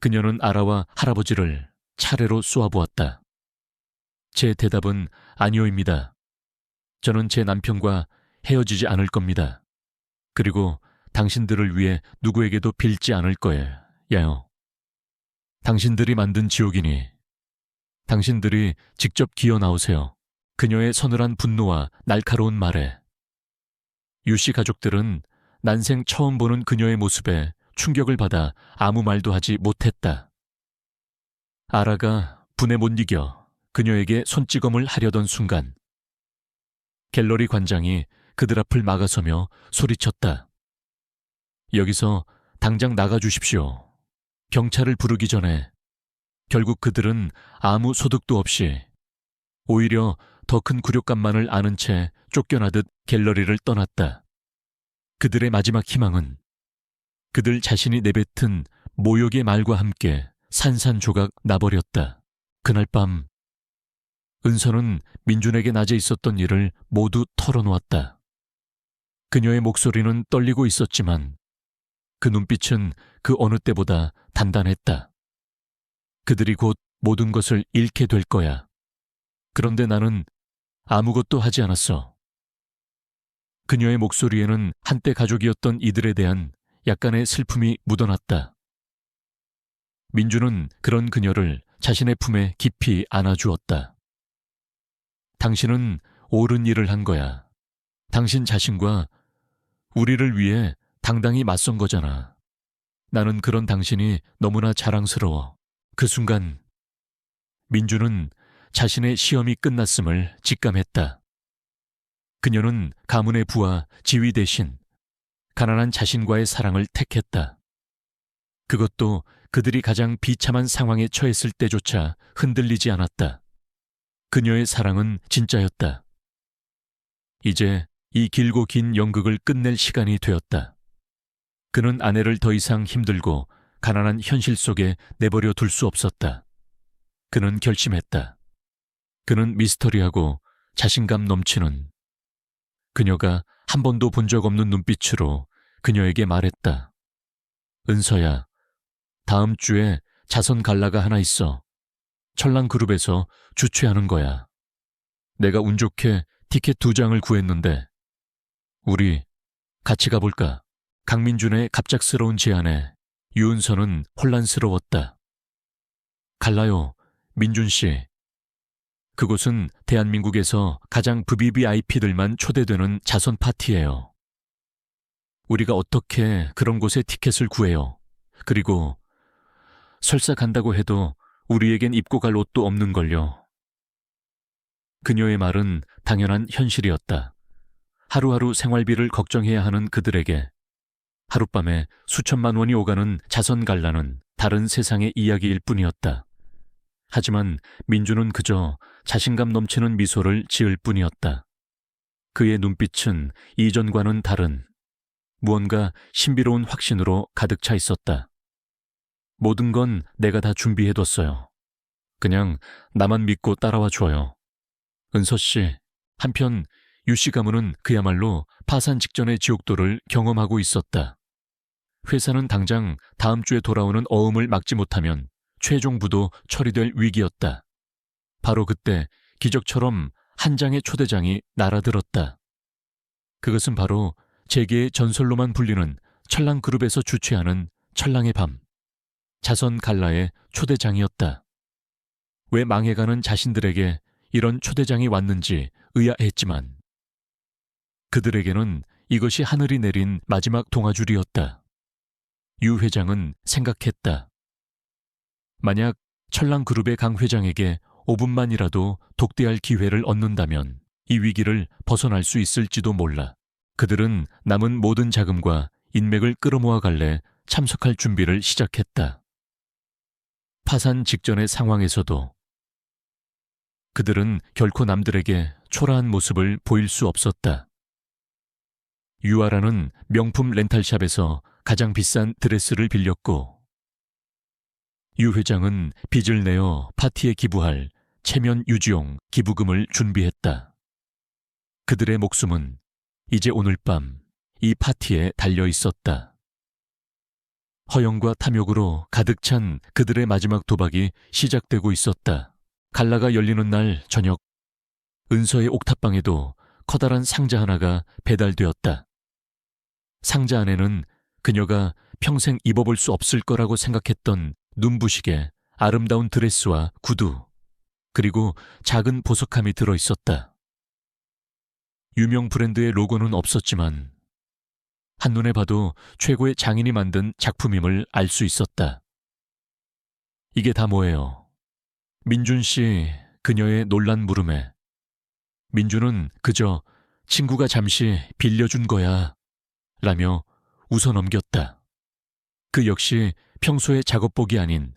A: 그녀는 아라와 할아버지를 차례로 쏘아보았다. 제 대답은 아니오입니다. 저는 제 남편과 헤어지지 않을 겁니다. 그리고 당신들을 위해 누구에게도 빌지 않을 거예요. 당신들이 만든 지옥이니 당신들이 직접 기어 나오세요. 그녀의 서늘한 분노와 날카로운 말에 유씨 가족들은 난생 처음 보는 그녀의 모습에 충격을 받아 아무 말도 하지 못했다. 아라가 분에 못 이겨 그녀에게 손찌검을 하려던 순간 갤러리 관장이 그들 앞을 막아서며 소리쳤다. 여기서 당장 나가주십시오. 경찰을 부르기 전에 결국 그들은 아무 소득도 없이 오히려 더 큰 굴욕감만을 아는 채 쫓겨나듯 갤러리를 떠났다. 그들의 마지막 희망은 그들 자신이 내뱉은 모욕의 말과 함께 산산조각 나버렸다. 그날 밤 은서는 민준에게 낮에 있었던 일을 모두 털어놓았다. 그녀의 목소리는 떨리고 있었지만 그 눈빛은 그 어느 때보다 단단했다. 그들이 곧 모든 것을 잃게 될 거야. 그런데 나는 아무것도 하지 않았어. 그녀의 목소리에는 한때 가족이었던 이들에 대한 약간의 슬픔이 묻어났다. 민주는 그런 그녀를 자신의 품에 깊이 안아주었다. 당신은 옳은 일을 한 거야. 당신 자신과 우리를 위해 당당히 맞선 거잖아. 나는 그런 당신이 너무나 자랑스러워. 그 순간 민주는 자신의 시험이 끝났음을 직감했다. 그녀는 가문의 부와 지위 대신 가난한 자신과의 사랑을 택했다. 그것도 그들이 가장 비참한 상황에 처했을 때조차 흔들리지 않았다. 그녀의 사랑은 진짜였다. 이제 이 길고 긴 연극을 끝낼 시간이 되었다. 그는 아내를 더 이상 힘들고 가난한 현실 속에 내버려 둘 수 없었다. 그는 결심했다. 그는 미스터리하고 자신감 넘치는 그녀가 한 번도 본 적 없는 눈빛으로 그녀에게 말했다. 은서야, 다음 주에 자선 갈라가 하나 있어. 철랑그룹에서 주최하는 거야. 내가 운 좋게 티켓 2장을 구했는데 우리 같이 가볼까? 강민준의 갑작스러운 제안에 유은서는 혼란스러웠다. 갈라요, 민준 씨. 그곳은 대한민국에서 가장 VVIP들만 초대되는 자선 파티예요. 우리가 어떻게 그런 곳에 티켓을 구해요? 그리고 설사 간다고 해도 우리에겐 입고 갈 옷도 없는걸요. 그녀의 말은 당연한 현실이었다. 하루하루 생활비를 걱정해야 하는 그들에게 하룻밤에 수천만 원이 오가는 자선 갈라는 다른 세상의 이야기일 뿐이었다. 하지만 민주는 그저 자신감 넘치는 미소를 지을 뿐이었다. 그의 눈빛은 이전과는 다른 무언가 신비로운 확신으로 가득 차 있었다. 모든 건 내가 다 준비해뒀어요. 그냥 나만 믿고 따라와 줘요. 은서 씨, 한편 유 씨 가문은 그야말로 파산 직전의 지옥도를 경험하고 있었다. 회사는 당장 다음 주에 돌아오는 어음을 막지 못하면 최종 부도 처리될 위기였다. 바로 그때 기적처럼 한 장의 초대장이 날아들었다. 그것은 바로 재계의 전설로만 불리는 철랑그룹에서 주최하는 철랑의 밤, 자선 갈라의 초대장이었다. 왜 망해가는 자신들에게 이런 초대장이 왔는지 의아했지만 그들에게는 이것이 하늘이 내린 마지막 동아줄이었다. 유 회장은 생각했다. 만약 철랑그룹의 강 회장에게 5분만이라도 독대할 기회를 얻는다면 이 위기를 벗어날 수 있을지도 몰라. 그들은 남은 모든 자금과 인맥을 끌어모아 갈래 참석할 준비를 시작했다. 파산 직전의 상황에서도 그들은 결코 남들에게 초라한 모습을 보일 수 없었다. 유아라는 명품 렌탈샵에서 가장 비싼 드레스를 빌렸고 유 회장은 빚을 내어 파티에 기부할 체면 유지용 기부금을 준비했다. 그들의 목숨은 이제 오늘 밤 이 파티에 달려 있었다. 허영과 탐욕으로 가득 찬 그들의 마지막 도박이 시작되고 있었다. 갈라가 열리는 날 저녁, 은서의 옥탑방에도 커다란 상자 하나가 배달되었다. 상자 안에는 그녀가 평생 입어볼 수 없을 거라고 생각했던 눈부시게 아름다운 드레스와 구두, 그리고 작은 보석함이 들어있었다. 유명 브랜드의 로고는 없었지만 한눈에 봐도 최고의 장인이 만든 작품임을 알 수 있었다. 이게 다 뭐예요? 민준 씨 그녀의 놀란 물음에 민준은 그저 친구가 잠시 빌려준 거야 라며 웃어넘겼다. 그 역시 평소의 작업복이 아닌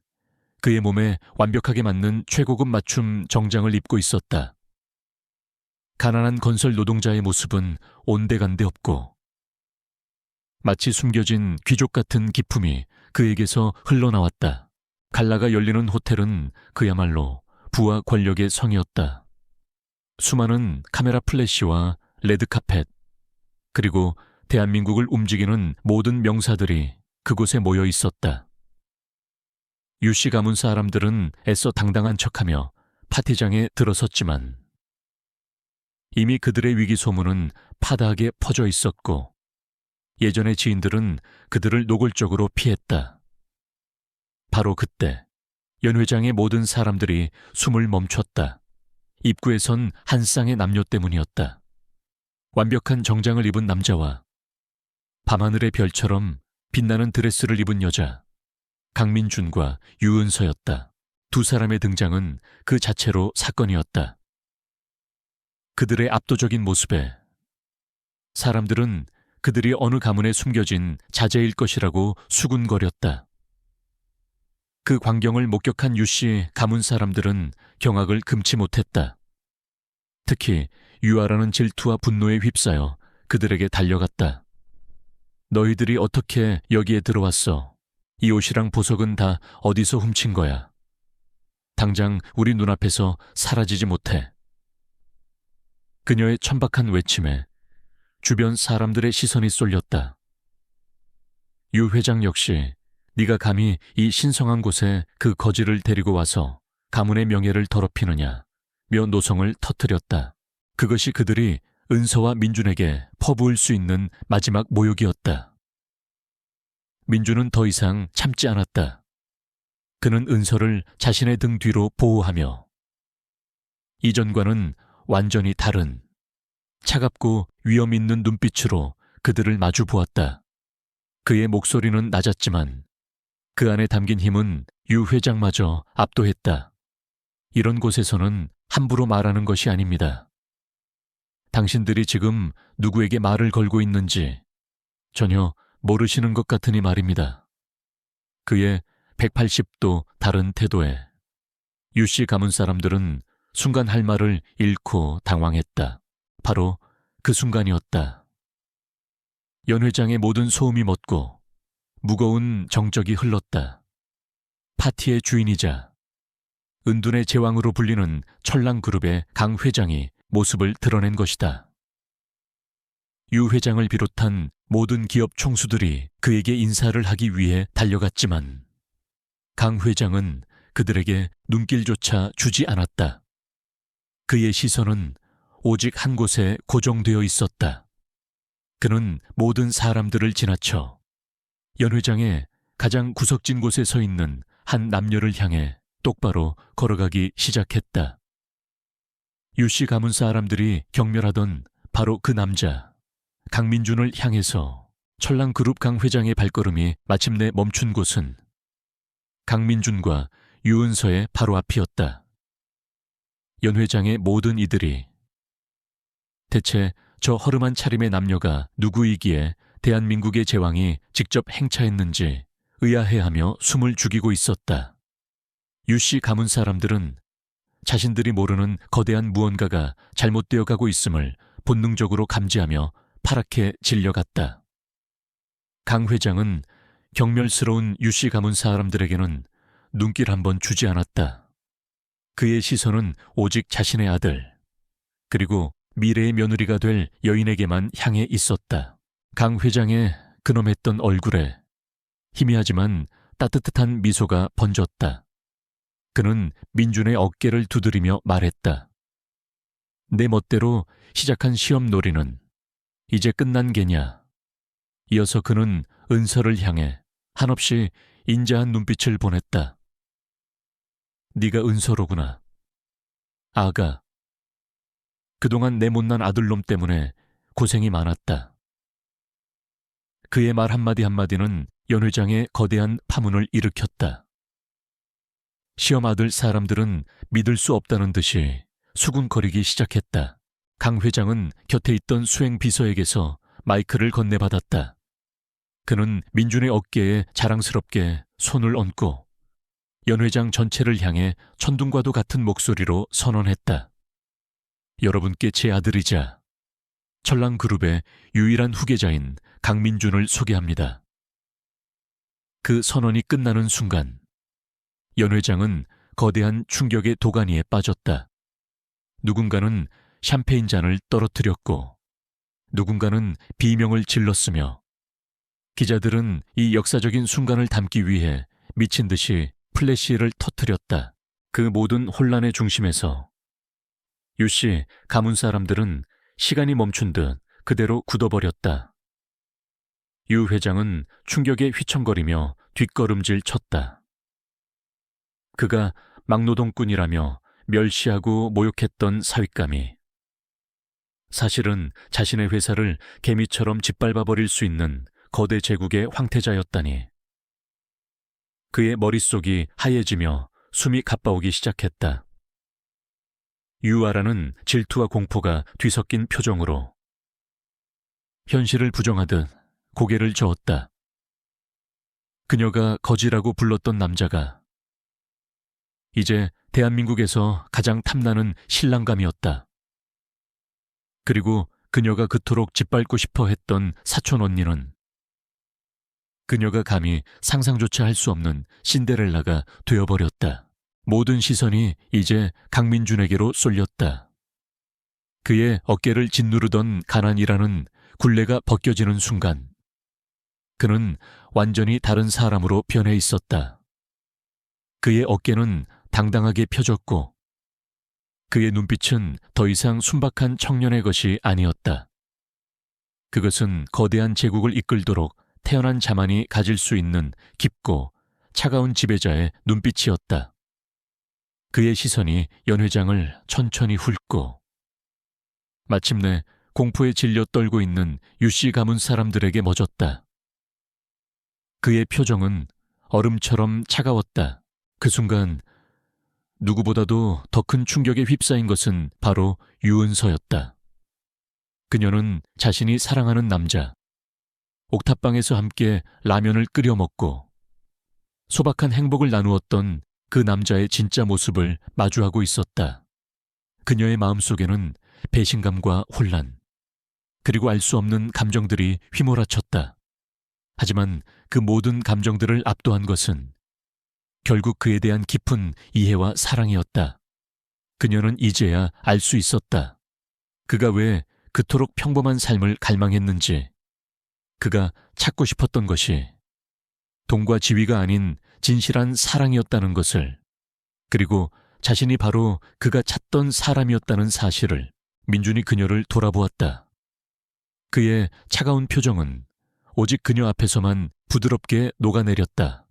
A: 그의 몸에 완벽하게 맞는 최고급 맞춤 정장을 입고 있었다. 가난한 건설 노동자의 모습은 온데간데 없고 마치 숨겨진 귀족 같은 기품이 그에게서 흘러나왔다. 갈라가 열리는 호텔은 그야말로 부와 권력의 성이었다. 수많은 카메라 플래시와 레드카펫, 그리고 대한민국을 움직이는 모든 명사들이 그곳에 모여 있었다. 유씨 가문 사람들은 애써 당당한 척하며 파티장에 들어섰지만 이미 그들의 위기 소문은 파다하게 퍼져 있었고 예전의 지인들은 그들을 노골적으로 피했다. 바로 그때 연 회장의 모든 사람들이 숨을 멈췄다. 입구에 선 한 쌍의 남녀 때문이었다. 완벽한 정장을 입은 남자와 밤하늘의 별처럼 빛나는 드레스를 입은 여자, 강민준과 유은서였다. 두 사람의 등장은 그 자체로 사건이었다. 그들의 압도적인 모습에 사람들은 그들이 어느 가문에 숨겨진 자제일 것이라고 수군거렸다. 그 광경을 목격한 유씨 가문 사람들은 경악을 금치 못했다. 특히 유아라는 질투와 분노에 휩싸여 그들에게 달려갔다. 너희들이 어떻게 여기에 들어왔어? 이 옷이랑 보석은 다 어디서 훔친 거야? 당장 우리 눈앞에서 사라지지 못해. 그녀의 천박한 외침에 주변 사람들의 시선이 쏠렸다. 유 회장 역시 네가 감히 이 신성한 곳에 그 거지를 데리고 와서 가문의 명예를 더럽히느냐 며 노성을 터뜨렸다. 그것이 그들이 은서와 민준에게 퍼부을 수 있는 마지막 모욕이었다. 민준은 더 이상 참지 않았다. 그는 은서를 자신의 등 뒤로 보호하며 이전과는 완전히 다른 차갑고 위험 있는 눈빛으로 그들을 마주 보았다. 그의 목소리는 낮았지만 그 안에 담긴 힘은 유 회장마저 압도했다. 이런 곳에서는 함부로 말하는 것이 아닙니다. 당신들이 지금 누구에게 말을 걸고 있는지 전혀 모르시는 것 같으니 말입니다. 그의 180도 다른 태도에 유씨 가문 사람들은 순간 할 말을 잃고 당황했다. 바로 그 순간이었다. 연 회장의 모든 소음이 멎고 무거운 정적이 흘렀다. 파티의 주인이자 은둔의 제왕으로 불리는 철랑그룹의 강 회장이 모습을 드러낸 것이다. 유 회장을 비롯한 모든 기업 총수들이 그에게 인사를 하기 위해 달려갔지만 강 회장은 그들에게 눈길조차 주지 않았다. 그의 시선은 오직 한 곳에 고정되어 있었다. 그는 모든 사람들을 지나쳐 연 회장의 가장 구석진 곳에 서 있는 한 남녀를 향해 똑바로 걸어가기 시작했다. 유씨 가문 사람들이 경멸하던 바로 그 남자, 강민준을 향해서 철랑그룹 강 회장의 발걸음이 마침내 멈춘 곳은 강민준과 유은서의 바로 앞이었다. 연 회장의 모든 이들이 대체 저 허름한 차림의 남녀가 누구이기에 대한민국의 제왕이 직접 행차했는지 의아해하며 숨을 죽이고 있었다. 유씨 가문 사람들은 자신들이 모르는 거대한 무언가가 잘못되어 가고 있음을 본능적으로 감지하며 파랗게 질려갔다. 강 회장은 경멸스러운 유씨 가문 사람들에게는 눈길 한번 주지 않았다. 그의 시선은 오직 자신의 아들, 그리고 미래의 며느리가 될 여인에게만 향해 있었다. 강 회장의 근엄했던 얼굴에 희미하지만 따뜻한 미소가 번졌다. 그는 민준의 어깨를 두드리며 말했다. 내 멋대로 시작한 시험놀이는 이제 끝난 게냐. 이어서 그는 은서를 향해 한없이 인자한 눈빛을 보냈다. 네가 은서로구나. 아가. 그동안 내 못난 아들놈 때문에 고생이 많았다. 그의 말 한마디 한마디는 연 회장의 거대한 파문을 일으켰다. 시험 아들 사람들은 믿을 수 없다는 듯이 수군거리기 시작했다. 강 회장은 곁에 있던 수행 비서에게서 마이크를 건네받았다. 그는 민준의 어깨에 자랑스럽게 손을 얹고 연 회장 전체를 향해 천둥과도 같은 목소리로 선언했다. 여러분께 제 아들이자 철랑그룹의 유일한 후계자인 강민준을 소개합니다. 그 선언이 끝나는 순간 연 회장은 거대한 충격의 도가니에 빠졌다. 누군가는 샴페인 잔을 떨어뜨렸고 누군가는 비명을 질렀으며 기자들은 이 역사적인 순간을 담기 위해 미친 듯이 플래시를 터뜨렸다. 그 모든 혼란의 중심에서 유씨 가문 사람들은 시간이 멈춘 듯 그대로 굳어버렸다. 유 회장은 충격에 휘청거리며 뒷걸음질 쳤다. 그가 막노동꾼이라며 멸시하고 모욕했던 사윗감이 사실은 자신의 회사를 개미처럼 짓밟아버릴 수 있는 거대 제국의 황태자였다니. 그의 머릿속이 하얘지며 숨이 가빠오기 시작했다. 유아라는 질투와 공포가 뒤섞인 표정으로 현실을 부정하듯 고개를 저었다. 그녀가 거지라고 불렀던 남자가 이제 대한민국에서 가장 탐나는 신랑감이었다. 그리고 그녀가 그토록 짓밟고 싶어 했던 사촌 언니는 그녀가 감히 상상조차 할 수 없는 신데렐라가 되어버렸다. 모든 시선이 이제 강민준에게로 쏠렸다. 그의 어깨를 짓누르던 가난이라는 굴레가 벗겨지는 순간 그는 완전히 다른 사람으로 변해 있었다. 그의 어깨는 당당하게 펴졌고 그의 눈빛은 더 이상 순박한 청년의 것이 아니었다. 그것은 거대한 제국을 이끌도록 태어난 자만이 가질 수 있는 깊고 차가운 지배자의 눈빛이었다. 그의 시선이 연 회장을 천천히 훑고 마침내 공포에 질려 떨고 있는 유씨 가문 사람들에게 멎었다. 그의 표정은 얼음처럼 차가웠다. 그 순간 누구보다도 더 큰 충격에 휩싸인 것은 바로 유은서였다. 그녀는 자신이 사랑하는 남자, 옥탑방에서 함께 라면을 끓여 먹고 소박한 행복을 나누었던 그 남자의 진짜 모습을 마주하고 있었다. 그녀의 마음속에는 배신감과 혼란, 그리고 알 수 없는 감정들이 휘몰아쳤다. 하지만 그 모든 감정들을 압도한 것은 결국 그에 대한 깊은 이해와 사랑이었다. 그녀는 이제야 알 수 있었다. 그가 왜 그토록 평범한 삶을 갈망했는지, 그가 찾고 싶었던 것이 돈과 지위가 아닌 진실한 사랑이었다는 것을, 그리고 자신이 바로 그가 찾던 사람이었다는 사실을. 민준이 그녀를 돌아보았다. 그의 차가운 표정은 오직 그녀 앞에서만 부드럽게 녹아내렸다.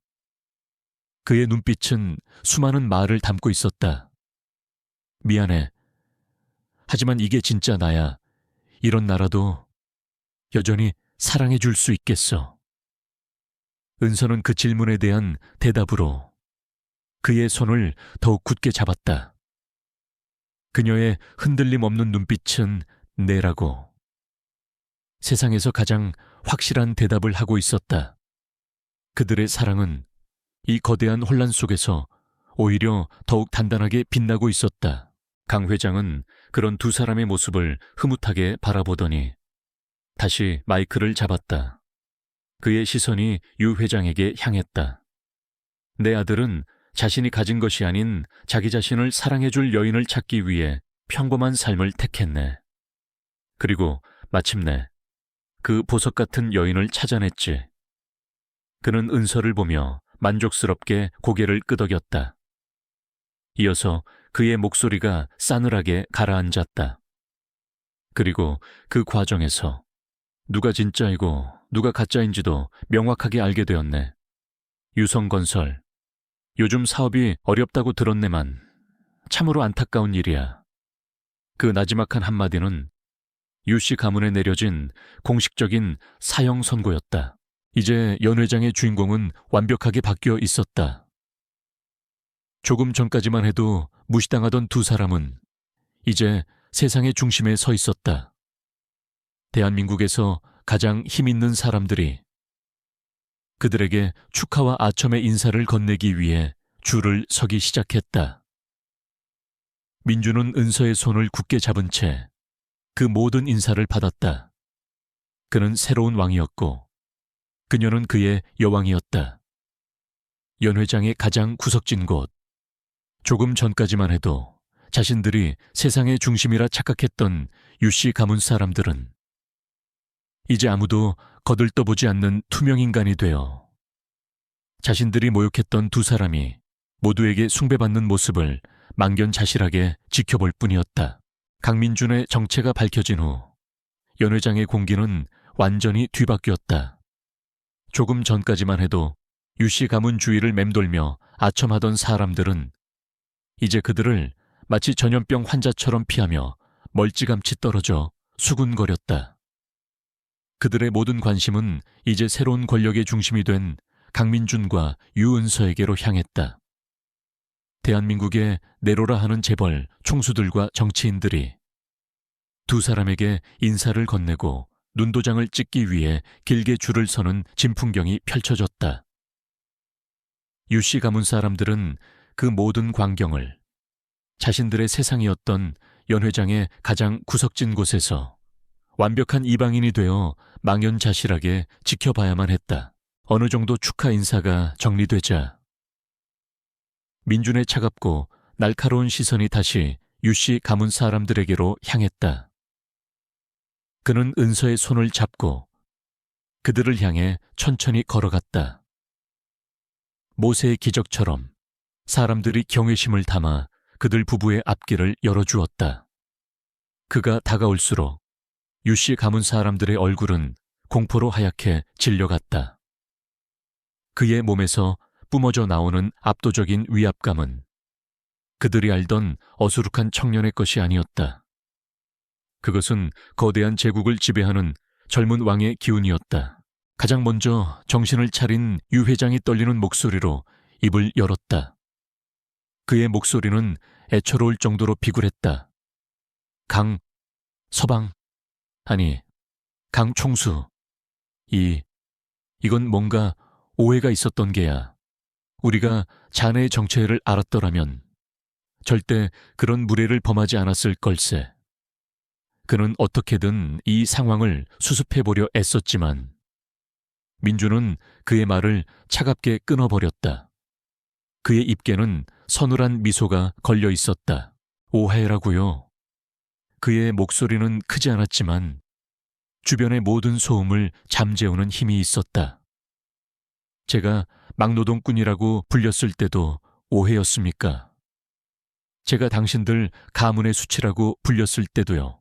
A: 그의 눈빛은 수많은 말을 담고 있었다. 미안해. 하지만 이게 진짜 나야. 이런 나라도 여전히 사랑해 줄 수 있겠어. 은서는 그 질문에 대한 대답으로 그의 손을 더욱 굳게 잡았다. 그녀의 흔들림 없는 눈빛은 네라고 세상에서 가장 확실한 대답을 하고 있었다. 그들의 사랑은 이 거대한 혼란 속에서 오히려 더욱 단단하게 빛나고 있었다. 강 회장은 그런 두 사람의 모습을 흐뭇하게 바라보더니 다시 마이크를 잡았다. 그의 시선이 유 회장에게 향했다. 내 아들은 자신이 가진 것이 아닌 자기 자신을 사랑해줄 여인을 찾기 위해 평범한 삶을 택했네. 그리고 마침내 그 보석 같은 여인을 찾아냈지. 그는 은서를 보며 만족스럽게 고개를 끄덕였다. 이어서 그의 목소리가 싸늘하게 가라앉았다. 그리고 그 과정에서 누가 진짜이고 누가 가짜인지도 명확하게 알게 되었네. 유성건설, 요즘 사업이 어렵다고 들었네만 참으로 안타까운 일이야. 그 나지막한 한마디는 유씨 가문에 내려진 공식적인 사형 선고였다. 이제 연 회장의 주인공은 완벽하게 바뀌어 있었다. 조금 전까지만 해도 무시당하던 두 사람은 이제 세상의 중심에 서 있었다. 대한민국에서 가장 힘 있는 사람들이 그들에게 축하와 아첨의 인사를 건네기 위해 줄을 서기 시작했다. 민주는 은서의 손을 굳게 잡은 채 그 모든 인사를 받았다. 그는 새로운 왕이었고 그녀는 그의 여왕이었다. 연 회장의 가장 구석진 곳, 조금 전까지만 해도 자신들이 세상의 중심이라 착각했던 유씨 가문 사람들은 이제 아무도 거들떠보지 않는 투명인간이 되어 자신들이 모욕했던 두 사람이 모두에게 숭배받는 모습을 망견자실하게 지켜볼 뿐이었다. 강민준의 정체가 밝혀진 후 연 회장의 공기는 완전히 뒤바뀌었다. 조금 전까지만 해도 유씨 가문 주위를 맴돌며 아첨하던 사람들은 이제 그들을 마치 전염병 환자처럼 피하며 멀찌감치 떨어져 수군거렸다. 그들의 모든 관심은 이제 새로운 권력의 중심이 된 강민준과 유은서에게로 향했다. 대한민국의 내로라 하는 재벌, 총수들과 정치인들이 두 사람에게 인사를 건네고 눈도장을 찍기 위해 길게 줄을 서는 진풍경이 펼쳐졌다. 유씨 가문 사람들은 그 모든 광경을 자신들의 세상이었던 연 회장의 가장 구석진 곳에서 완벽한 이방인이 되어 망연자실하게 지켜봐야만 했다. 어느 정도 축하 인사가 정리되자 민준의 차갑고 날카로운 시선이 다시 유씨 가문 사람들에게로 향했다. 그는 은서의 손을 잡고 그들을 향해 천천히 걸어갔다. 모세의 기적처럼 사람들이 경외심을 담아 그들 부부의 앞길을 열어주었다. 그가 다가올수록 유씨 가문 사람들의 얼굴은 공포로 하얗게 질려갔다. 그의 몸에서 뿜어져 나오는 압도적인 위압감은 그들이 알던 어수룩한 청년의 것이 아니었다. 그것은 거대한 제국을 지배하는 젊은 왕의 기운이었다. 가장 먼저 정신을 차린 유 회장이 떨리는 목소리로 입을 열었다. 그의 목소리는 애처로울 정도로 비굴했다. 서방, 아니, 총수. 이건 뭔가 오해가 있었던 게야. 우리가 자네의 정체를 알았더라면 절대 그런 무례를 범하지 않았을 걸세. 그는 어떻게든 이 상황을 수습해보려 애썼지만 민주는 그의 말을 차갑게 끊어버렸다. 그의 입에는 서늘한 미소가 걸려 있었다. 오해라고요. 그의 목소리는 크지 않았지만 주변의 모든 소음을 잠재우는 힘이 있었다. 제가 막노동꾼이라고 불렸을 때도 오해였습니까? 제가 당신들 가문의 수치라고 불렸을 때도요.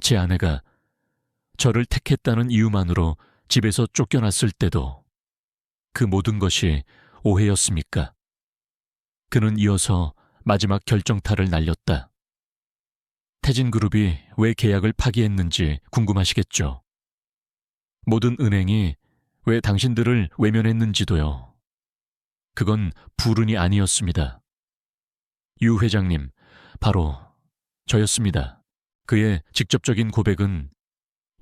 A: 제 아내가 저를 택했다는 이유만으로 집에서 쫓겨났을 때도 그 모든 것이 오해였습니까? 그는 이어서 마지막 결정타를 날렸다. 태진그룹이 왜 계약을 파기했는지 궁금하시겠죠? 모든 은행이 왜 당신들을 외면했는지도요. 그건 불운이 아니었습니다. 유 회장님, 바로 저였습니다. 그의 직접적인 고백은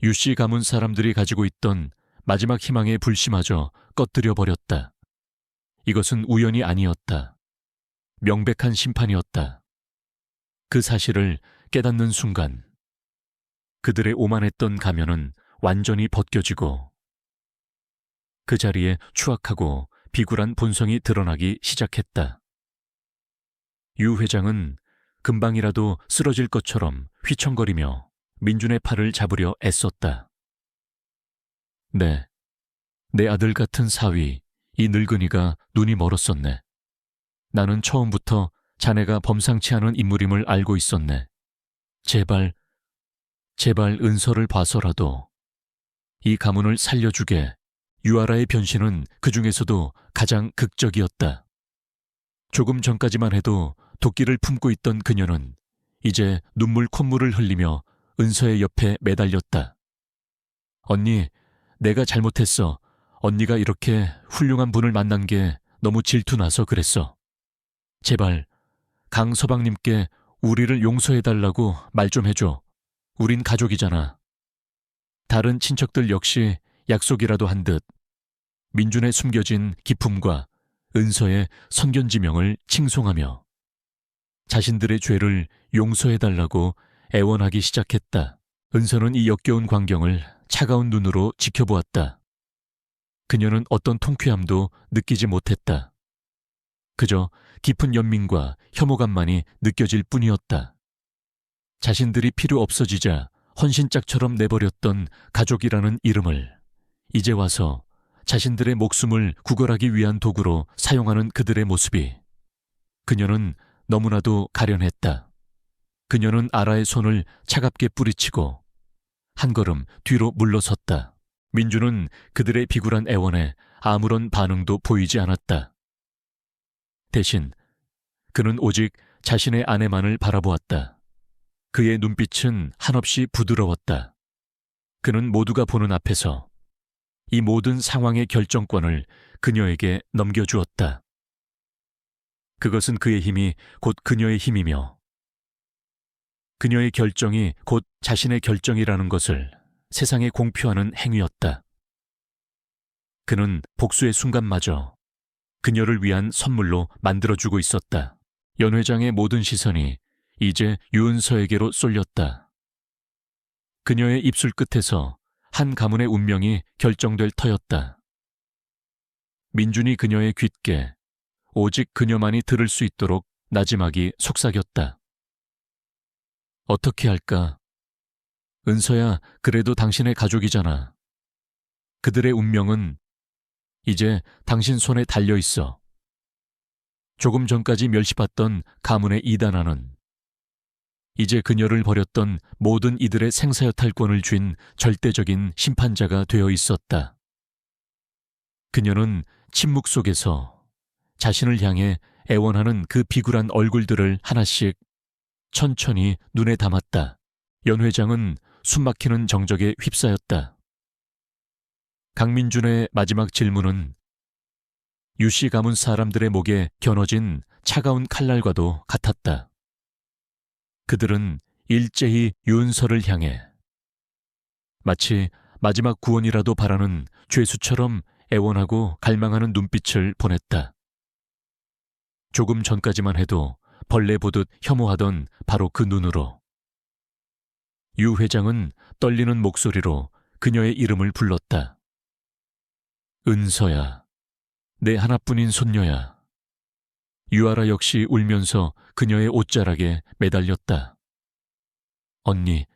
A: 유씨 가문 사람들이 가지고 있던 마지막 희망의 불씨마저 꺼뜨려 버렸다. 이것은 우연이 아니었다. 명백한 심판이었다. 그 사실을 깨닫는 순간 그들의 오만했던 가면은 완전히 벗겨지고 그 자리에 추악하고 비굴한 본성이 드러나기 시작했다. 유 회장은 금방이라도 쓰러질 것처럼 휘청거리며 민준의 팔을 잡으려 애썼다. 네, 내 아들 같은 사위, 이 늙은이가 눈이 멀었었네. 나는 처음부터 자네가 범상치 않은 인물임을 알고 있었네. 제발 은서를 봐서라도 이 가문을 살려주게. 유아라의 변신은 그 중에서도 가장 극적이었다. 조금 전까지만 해도 도끼를 품고 있던 그녀는 이제 눈물 콧물을 흘리며 은서의 옆에 매달렸다. 언니, 내가 잘못했어. 언니가 이렇게 훌륭한 분을 만난 게 너무 질투나서 그랬어. 제발 강서방님께 우리를 용서해달라고 말 좀 해줘. 우린 가족이잖아. 다른 친척들 역시 약속이라도 한 듯 민준의 숨겨진 기품과 은서의 선견지명을 칭송하며 자신들의 죄를 용서해달라고 애원하기 시작했다. 은서는 이 역겨운 광경을 차가운 눈으로 지켜보았다. 그녀는 어떤 통쾌함도 느끼지 못했다. 그저 깊은 연민과 혐오감만이 느껴질 뿐이었다. 자신들이 필요 없어지자 헌신짝처럼 내버렸던 가족이라는 이름을 이제 와서 자신들의 목숨을 구걸하기 위한 도구로 사용하는 그들의 모습이 그녀는 너무나도 가련했다. 그녀는 아라의 손을 차갑게 뿌리치고 한 걸음 뒤로 물러섰다. 민주는 그들의 비굴한 애원에 아무런 반응도 보이지 않았다. 대신 그는 오직 자신의 아내만을 바라보았다. 그의 눈빛은 한없이 부드러웠다. 그는 모두가 보는 앞에서 이 모든 상황의 결정권을 그녀에게 넘겨주었다. 그것은 그의 힘이 곧 그녀의 힘이며 그녀의 결정이 곧 자신의 결정이라는 것을 세상에 공표하는 행위였다. 그는 복수의 순간마저 그녀를 위한 선물로 만들어주고 있었다. 연 회장의 모든 시선이 이제 유은서에게로 쏠렸다. 그녀의 입술 끝에서 한 가문의 운명이 결정될 터였다. 민준이 그녀의 귓게 오직 그녀만이 들을 수 있도록 나지막이 속삭였다. 어떻게 할까? 은서야, 그래도 당신의 가족이잖아. 그들의 운명은 이제 당신 손에 달려 있어. 조금 전까지 멸시받던 가문의 이단아는 이제 그녀를 버렸던 모든 이들의 생사여탈권을 쥔 절대적인 심판자가 되어 있었다. 그녀는 침묵 속에서 자신을 향해 애원하는 그 비굴한 얼굴들을 하나씩 천천히 눈에 담았다. 연 회장은 숨막히는 정적에 휩싸였다. 강민준의 마지막 질문은 유씨 가문 사람들의 목에 겨눠진 차가운 칼날과도 같았다. 그들은 일제히 유은서를 향해 마치 마지막 구원이라도 바라는 죄수처럼 애원하고 갈망하는 눈빛을 보냈다. 조금 전까지만 해도 벌레 보듯 혐오하던 바로 그 눈으로. 유 회장은 떨리는 목소리로 그녀의 이름을 불렀다. 은서야, 내 하나뿐인 손녀야. 유아라 역시 울면서 그녀의 옷자락에 매달렸다. 언니,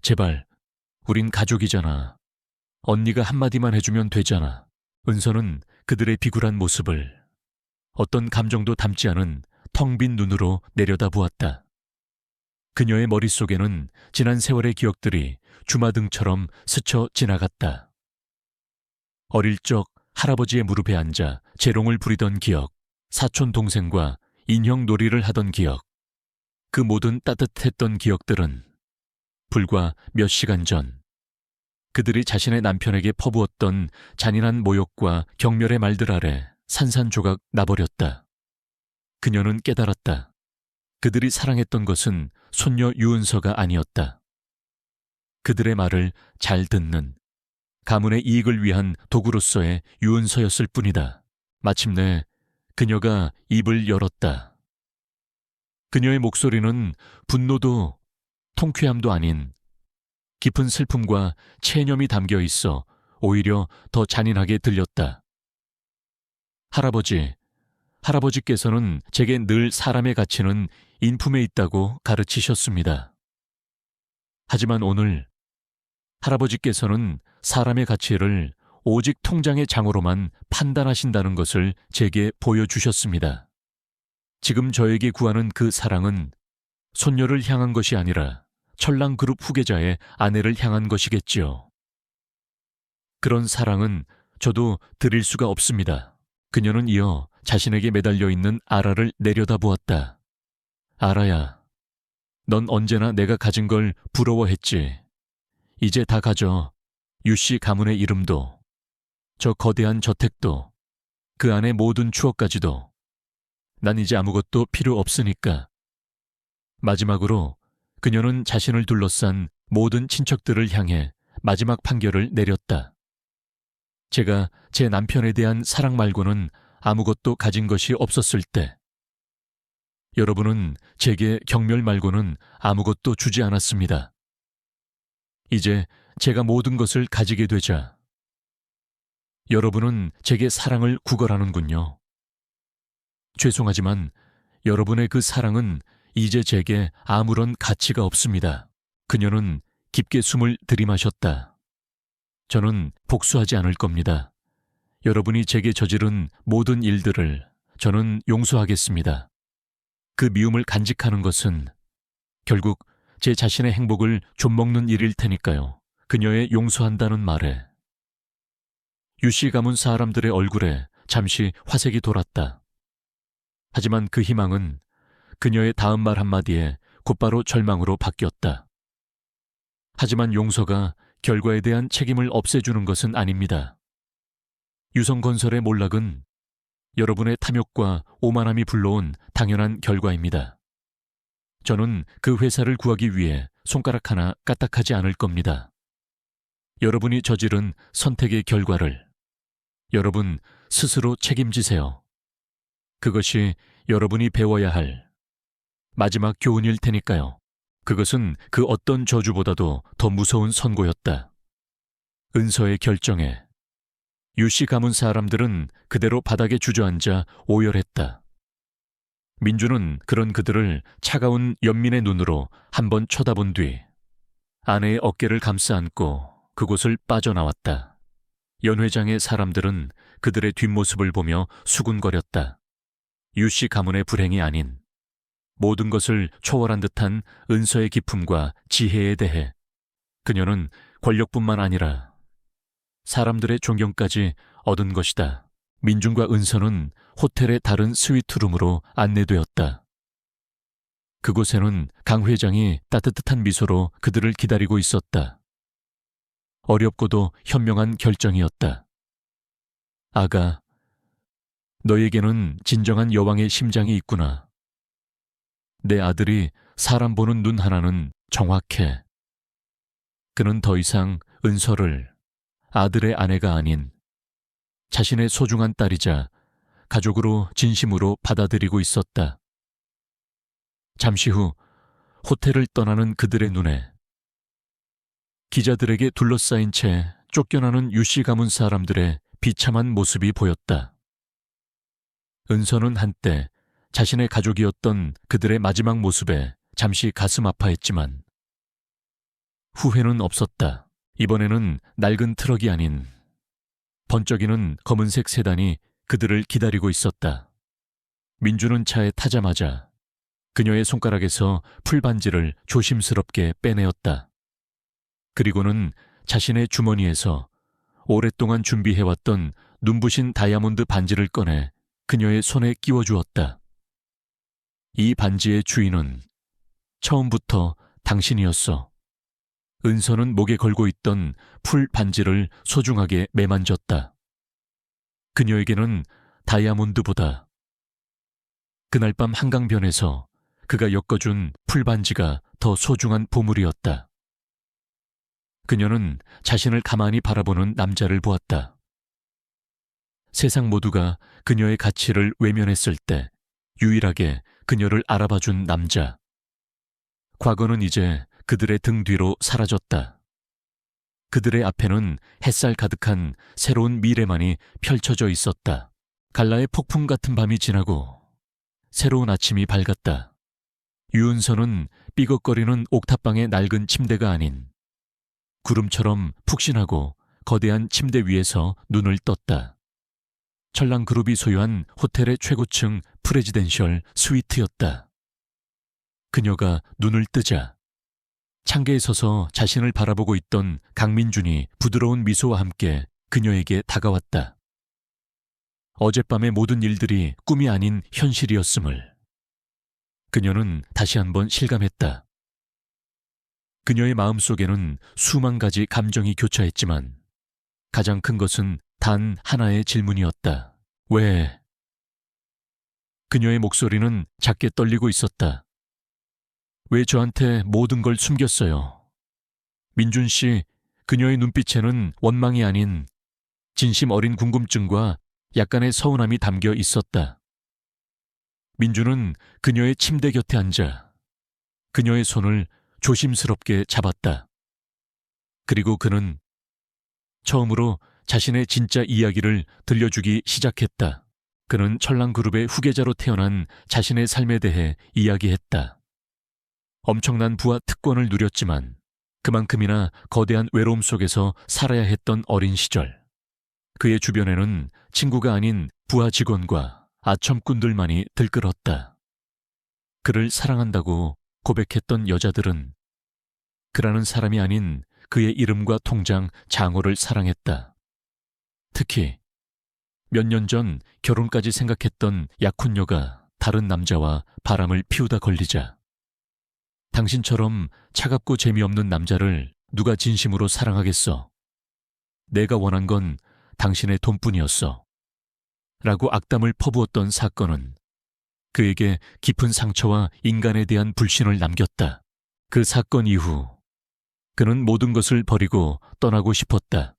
A: 제발, 우린 가족이잖아. 언니가 한마디만 해주면 되잖아. 은서는 그들의 비굴한 모습을 어떤 감정도 담지 않은 텅 빈 눈으로 내려다보았다. 그녀의 머릿속에는 지난 세월의 기억들이 주마등처럼 스쳐 지나갔다. 어릴 적 할아버지의 무릎에 앉아 재롱을 부리던 기억, 사촌 동생과 인형 놀이를 하던 기억, 그 모든 따뜻했던 기억들은 불과 몇 시간 전 그들이 자신의 남편에게 퍼부었던 잔인한 모욕과 경멸의 말들 아래 산산조각 나버렸다. 그녀는 깨달았다. 그들이 사랑했던 것은 손녀 유은서가 아니었다. 그들의 말을 잘 듣는 가문의 이익을 위한 도구로서의 유은서였을 뿐이다. 마침내 그녀가 입을 열었다. 그녀의 목소리는 분노도 통쾌함도 아닌 깊은 슬픔과 체념이 담겨 있어 오히려 더 잔인하게 들렸다. 할아버지께서는 제게 늘 사람의 가치는 인품에 있다고 가르치셨습니다. 하지만 오늘 할아버지께서는 사람의 가치를 오직 통장의 장으로만 판단하신다는 것을 제게 보여주셨습니다. 지금 저에게 구하는 그 사랑은 손녀를 향한 것이 아니라 천랑그룹 후계자의 아내를 향한 것이겠지요. 그런 사랑은 저도 드릴 수가 없습니다. 그녀는 이어 자신에게 매달려 있는 아라를 내려다보았다. 아라야, 넌 언제나 내가 가진 걸 부러워했지. 이제 다 가져. 유씨 가문의 이름도, 저 거대한 저택도, 그 안의 모든 추억까지도. 난 이제 아무것도 필요 없으니까. 마지막으로 그녀는 자신을 둘러싼 모든 친척들을 향해 마지막 판결을 내렸다. 제가 제 남편에 대한 사랑 말고는 아무것도 가진 것이 없었을 때, 여러분은 제게 경멸 말고는 아무것도 주지 않았습니다. 이제 제가 모든 것을 가지게 되자 여러분은 제게 사랑을 구걸하는군요. 죄송하지만 여러분의 그 사랑은 이제 제게 아무런 가치가 없습니다. 그녀는 깊게 숨을 들이마셨다. 저는 복수하지 않을 겁니다. 여러분이 제게 저지른 모든 일들을 저는 용서하겠습니다. 그 미움을 간직하는 것은 결국 제 자신의 행복을 좀먹는 일일 테니까요. 그녀의 용서한다는 말에 유씨 가문 사람들의 얼굴에 잠시 화색이 돌았다. 하지만 그 희망은 그녀의 다음 말 한마디에 곧바로 절망으로 바뀌었다. 하지만 용서가 결과에 대한 책임을 없애주는 것은 아닙니다. 유성건설의 몰락은 여러분의 탐욕과 오만함이 불러온 당연한 결과입니다. 저는 그 회사를 구하기 위해 손가락 하나 까딱하지 않을 겁니다. 여러분이 저지른 선택의 결과를 여러분 스스로 책임지세요. 그것이 여러분이 배워야 할 마지막 교훈일 테니까요. 그것은 그 어떤 저주보다도 더 무서운 선고였다. 은서의 결정에 유씨 가문 사람들은 그대로 바닥에 주저앉아 오열했다. 민주는 그런 그들을 차가운 연민의 눈으로 한번 쳐다본 뒤 아내의 어깨를 감싸 안고 그곳을 빠져나왔다. 연 회장의 사람들은 그들의 뒷모습을 보며 수군거렸다. 유씨 가문의 불행이 아닌 모든 것을 초월한 듯한 은서의 기품과 지혜에 대해 그녀는 권력뿐만 아니라 사람들의 존경까지 얻은 것이다. 민준과 은서는 호텔의 다른 스위트룸으로 안내되었다. 그곳에는 강 회장이 따뜻한 미소로 그들을 기다리고 있었다. 어렵고도 현명한 결정이었다. 아가, 너에게는 진정한 여왕의 심장이 있구나. 내 아들이 사람 보는 눈 하나는 정확해. 그는 더 이상 은서를 아들의 아내가 아닌 자신의 소중한 딸이자 가족으로 진심으로 받아들이고 있었다. 잠시 후 호텔을 떠나는 그들의 눈에 기자들에게 둘러싸인 채 쫓겨나는 유씨 가문 사람들의 비참한 모습이 보였다. 은서는 한때 자신의 가족이었던 그들의 마지막 모습에 잠시 가슴 아파했지만 후회는 없었다. 이번에는 낡은 트럭이 아닌 번쩍이는 검은색 세단이 그들을 기다리고 있었다. 민주는 차에 타자마자 그녀의 손가락에서 풀반지를 조심스럽게 빼내었다. 그리고는 자신의 주머니에서 오랫동안 준비해왔던 눈부신 다이아몬드 반지를 꺼내 그녀의 손에 끼워주었다. 이 반지의 주인은 처음부터 당신이었어. 은서는 목에 걸고 있던 풀 반지를 소중하게 매만졌다. 그녀에게는 다이아몬드보다 그날 밤 한강변에서 그가 엮어준 풀 반지가 더 소중한 보물이었다. 그녀는 자신을 가만히 바라보는 남자를 보았다. 세상 모두가 그녀의 가치를 외면했을 때 유일하게 그녀를 알아봐준 남자. 과거는 이제 그들의 등 뒤로 사라졌다. 그들의 앞에는 햇살 가득한 새로운 미래만이 펼쳐져 있었다. 갈라의 폭풍 같은 밤이 지나고 새로운 아침이 밝았다. 유은서는 삐걱거리는 옥탑방의 낡은 침대가 아닌 구름처럼 푹신하고 거대한 침대 위에서 눈을 떴다. 천랑그룹이 소유한 호텔의 최고층 프레지덴셜 스위트였다. 그녀가 눈을 뜨자 창가에 서서 자신을 바라보고 있던 강민준이 부드러운 미소와 함께 그녀에게 다가왔다. 어젯밤의 모든 일들이 꿈이 아닌 현실이었음을 그녀는 다시 한번 실감했다. 그녀의 마음속에는 수만 가지 감정이 교차했지만 가장 큰 것은 단 하나의 질문이었다. 왜? 그녀의 목소리는 작게 떨리고 있었다. 왜 저한테 모든 걸 숨겼어요? 민준 씨, 그녀의 눈빛에는 원망이 아닌 진심 어린 궁금증과 약간의 서운함이 담겨 있었다. 민준은 그녀의 침대 곁에 앉아 그녀의 손을 조심스럽게 잡았다. 그리고 그는 처음으로 자신의 진짜 이야기를 들려주기 시작했다. 그는 천랑그룹의 후계자로 태어난 자신의 삶에 대해 이야기했다. 엄청난 부와 특권을 누렸지만 그만큼이나 거대한 외로움 속에서 살아야 했던 어린 시절. 그의 주변에는 친구가 아닌 부하 직원과 아첨꾼들만이 들끓었다. 그를 사랑한다고 고백했던 여자들은 그라는 사람이 아닌 그의 이름과 통장 장호를 사랑했다. 특히 몇 년 전 결혼까지 생각했던 약혼녀가 다른 남자와 바람을 피우다 걸리자 당신처럼 차갑고 재미없는 남자를 누가 진심으로 사랑하겠어? 내가 원한 건 당신의 돈뿐이었어. 라고 악담을 퍼부었던 사건은 그에게 깊은 상처와 인간에 대한 불신을 남겼다. 그 사건 이후 그는 모든 것을 버리고 떠나고 싶었다.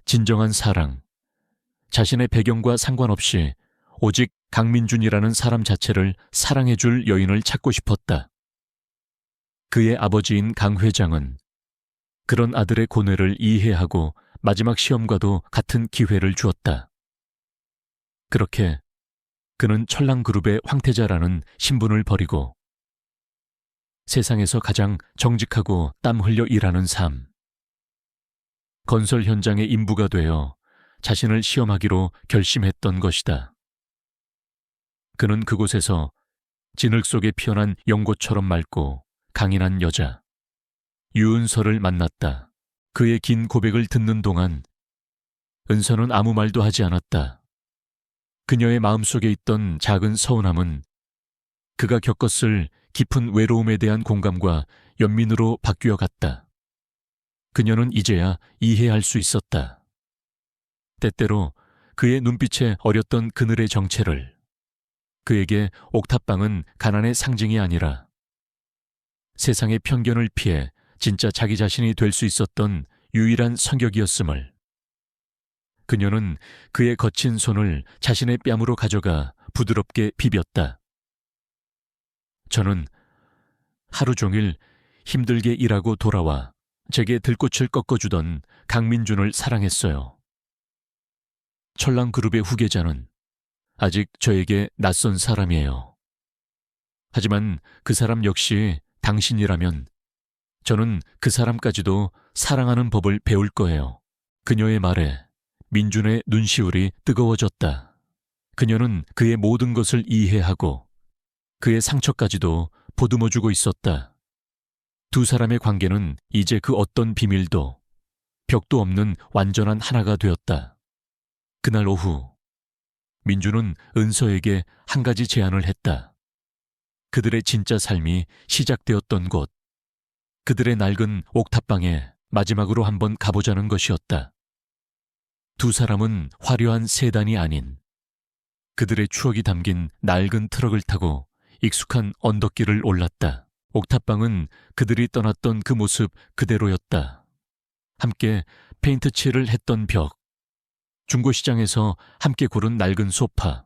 A: 진정한 사랑, 자신의 배경과 상관없이 오직 강민준이라는 사람 자체를 사랑해줄 여인을 찾고 싶었다. 그의 아버지인 강 회장은 그런 아들의 고뇌를 이해하고 마지막 시험과도 같은 기회를 주었다. 그렇게 그는 천랑그룹의 황태자라는 신분을 버리고 세상에서 가장 정직하고 땀 흘려 일하는 삶, 건설 현장의 인부가 되어 자신을 시험하기로 결심했던 것이다. 그는 그곳에서 진흙 속에 피어난 연고처럼 맑고 강인한 여자, 유은서를 만났다. 그의 긴 고백을 듣는 동안 은서는 아무 말도 하지 않았다. 그녀의 마음속에 있던 작은 서운함은 그가 겪었을 깊은 외로움에 대한 공감과 연민으로 바뀌어 갔다. 그녀는 이제야 이해할 수 있었다. 때때로 그의 눈빛에 어렸던 그늘의 정체를, 그에게 옥탑방은 가난의 상징이 아니라 세상의 편견을 피해 진짜 자기 자신이 될 수 있었던 유일한 성격이었음을. 그녀는 그의 거친 손을 자신의 뺨으로 가져가 부드럽게 비볐다. 저는 하루 종일 힘들게 일하고 돌아와 제게 들꽃을 꺾어주던 강민준을 사랑했어요. 천랑그룹의 후계자는 아직 저에게 낯선 사람이에요. 하지만 그 사람 역시 당신이라면 저는 그 사람까지도 사랑하는 법을 배울 거예요. 그녀의 말에 민준의 눈시울이 뜨거워졌다. 그녀는 그의 모든 것을 이해하고 그의 상처까지도 보듬어주고 있었다. 두 사람의 관계는 이제 그 어떤 비밀도 벽도 없는 완전한 하나가 되었다. 그날 오후 민준은 은서에게 한 가지 제안을 했다. 그들의 진짜 삶이 시작되었던 곳, 그들의 낡은 옥탑방에 마지막으로 한번 가보자는 것이었다. 두 사람은 화려한 세단이 아닌 그들의 추억이 담긴 낡은 트럭을 타고 익숙한 언덕길을 올랐다. 옥탑방은 그들이 떠났던 그 모습 그대로였다. 함께 페인트 칠을 했던 벽, 중고시장에서 함께 고른 낡은 소파,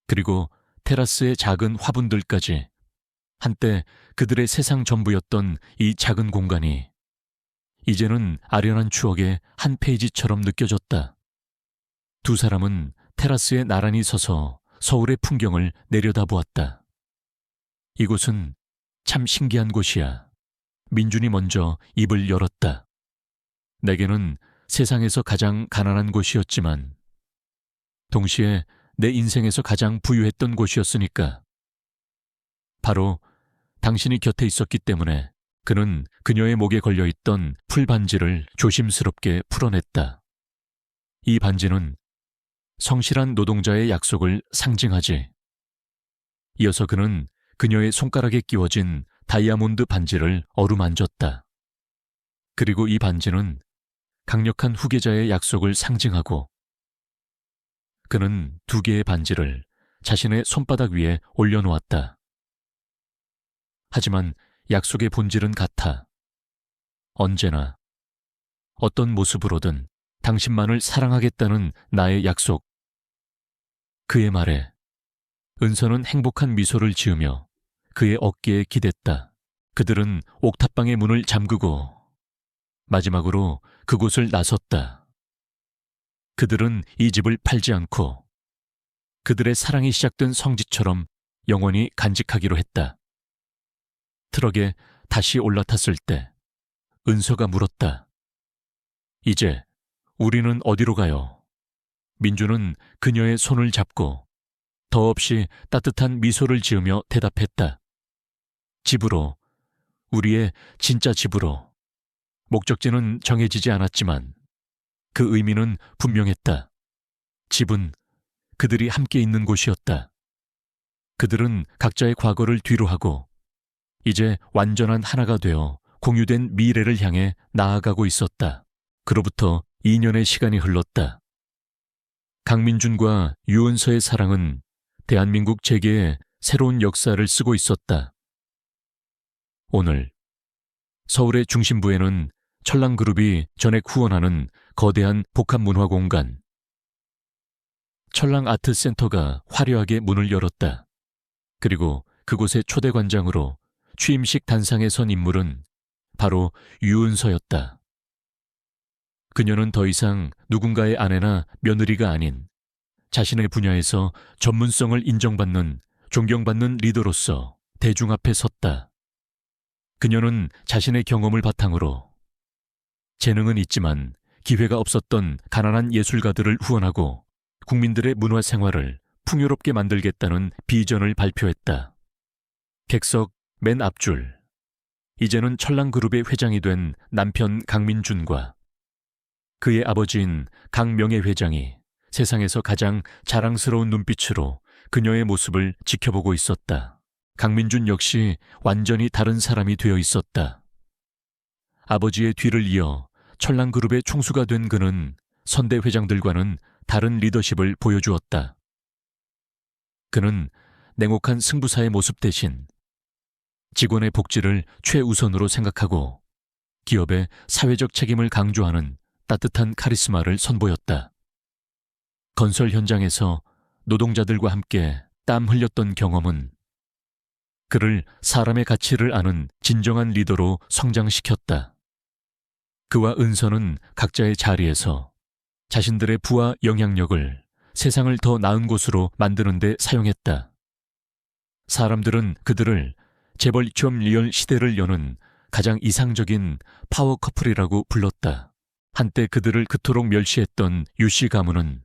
A: 그리고 테라스의 작은 화분들까지 한때 그들의 세상 전부였던 이 작은 공간이 이제는 아련한 추억의 한 페이지처럼 느껴졌다. 두 사람은 테라스에 나란히 서서 서울의 풍경을 내려다보았다. 이곳은 참 신기한 곳이야. 민준이 먼저 입을 열었다. 내게는 세상에서 가장 가난한 곳이었지만 동시에 내 인생에서 가장 부유했던 곳이었으니까. 바로 당신이 곁에 있었기 때문에. 그는 그녀의 목에 걸려있던 풀반지를 조심스럽게 풀어냈다. 이 반지는 성실한 노동자의 약속을 상징하지. 이어서 그는 그녀의 손가락에 끼워진 다이아몬드 반지를 어루만졌다. 그리고 이 반지는 강력한 후계자의 약속을 상징하고, 그는 두 개의 반지를 자신의 손바닥 위에 올려놓았다. 하지만 약속의 본질은 같아. 언제나 어떤 모습으로든 당신만을 사랑하겠다는 나의 약속. 그의 말에 은서는 행복한 미소를 지으며 그의 어깨에 기댔다. 그들은 옥탑방의 문을 잠그고 마지막으로 그곳을 나섰다. 그들은 이 집을 팔지 않고 그들의 사랑이 시작된 성지처럼 영원히 간직하기로 했다. 트럭에 다시 올라탔을 때 은서가 물었다. 이제 우리는 어디로 가요? 민주는 그녀의 손을 잡고 더없이 따뜻한 미소를 지으며 대답했다. 집으로, 우리의 진짜 집으로. 목적지는 정해지지 않았지만 그 의미는 분명했다. 집은 그들이 함께 있는 곳이었다. 그들은 각자의 과거를 뒤로하고 이제 완전한 하나가 되어 공유된 미래를 향해 나아가고 있었다. 그로부터 2년의 시간이 흘렀다. 강민준과 유은서의 사랑은 대한민국 재계에 새로운 역사를 쓰고 있었다. 오늘 서울의 중심부에는 철랑그룹이 전액 후원하는 거대한 복합문화공간, 철랑아트센터가 화려하게 문을 열었다. 그리고 그곳의 초대관장으로 취임식 단상에 선 인물은 바로 유은서였다. 그녀는 더 이상 누군가의 아내나 며느리가 아닌 자신의 분야에서 전문성을 인정받는, 존경받는 리더로서 대중 앞에 섰다. 그녀는 자신의 경험을 바탕으로 재능은 있지만 기회가 없었던 가난한 예술가들을 후원하고 국민들의 문화생활을 풍요롭게 만들겠다는 비전을 발표했다. 객석 맨 앞줄, 이제는 철랑그룹의 회장이 된 남편 강민준과 그의 아버지인 강명애 회장이 세상에서 가장 자랑스러운 눈빛으로 그녀의 모습을 지켜보고 있었다. 강민준 역시 완전히 다른 사람이 되어 있었다. 아버지의 뒤를 이어 철랑그룹의 총수가 된 그는 선대 회장들과는 다른 리더십을 보여주었다. 그는 냉혹한 승부사의 모습 대신 직원의 복지를 최우선으로 생각하고 기업의 사회적 책임을 강조하는 따뜻한 카리스마를 선보였다. 건설 현장에서 노동자들과 함께 땀 흘렸던 경험은 그를 사람의 가치를 아는 진정한 리더로 성장시켰다. 그와 은서는 각자의 자리에서 자신들의 부와 영향력을 세상을 더 나은 곳으로 만드는 데 사용했다. 사람들은 그들을 재벌 좀 리얼 시대를 여는 가장 이상적인 파워 커플이라고 불렀다. 한때 그들을 그토록 멸시했던 유씨 가문은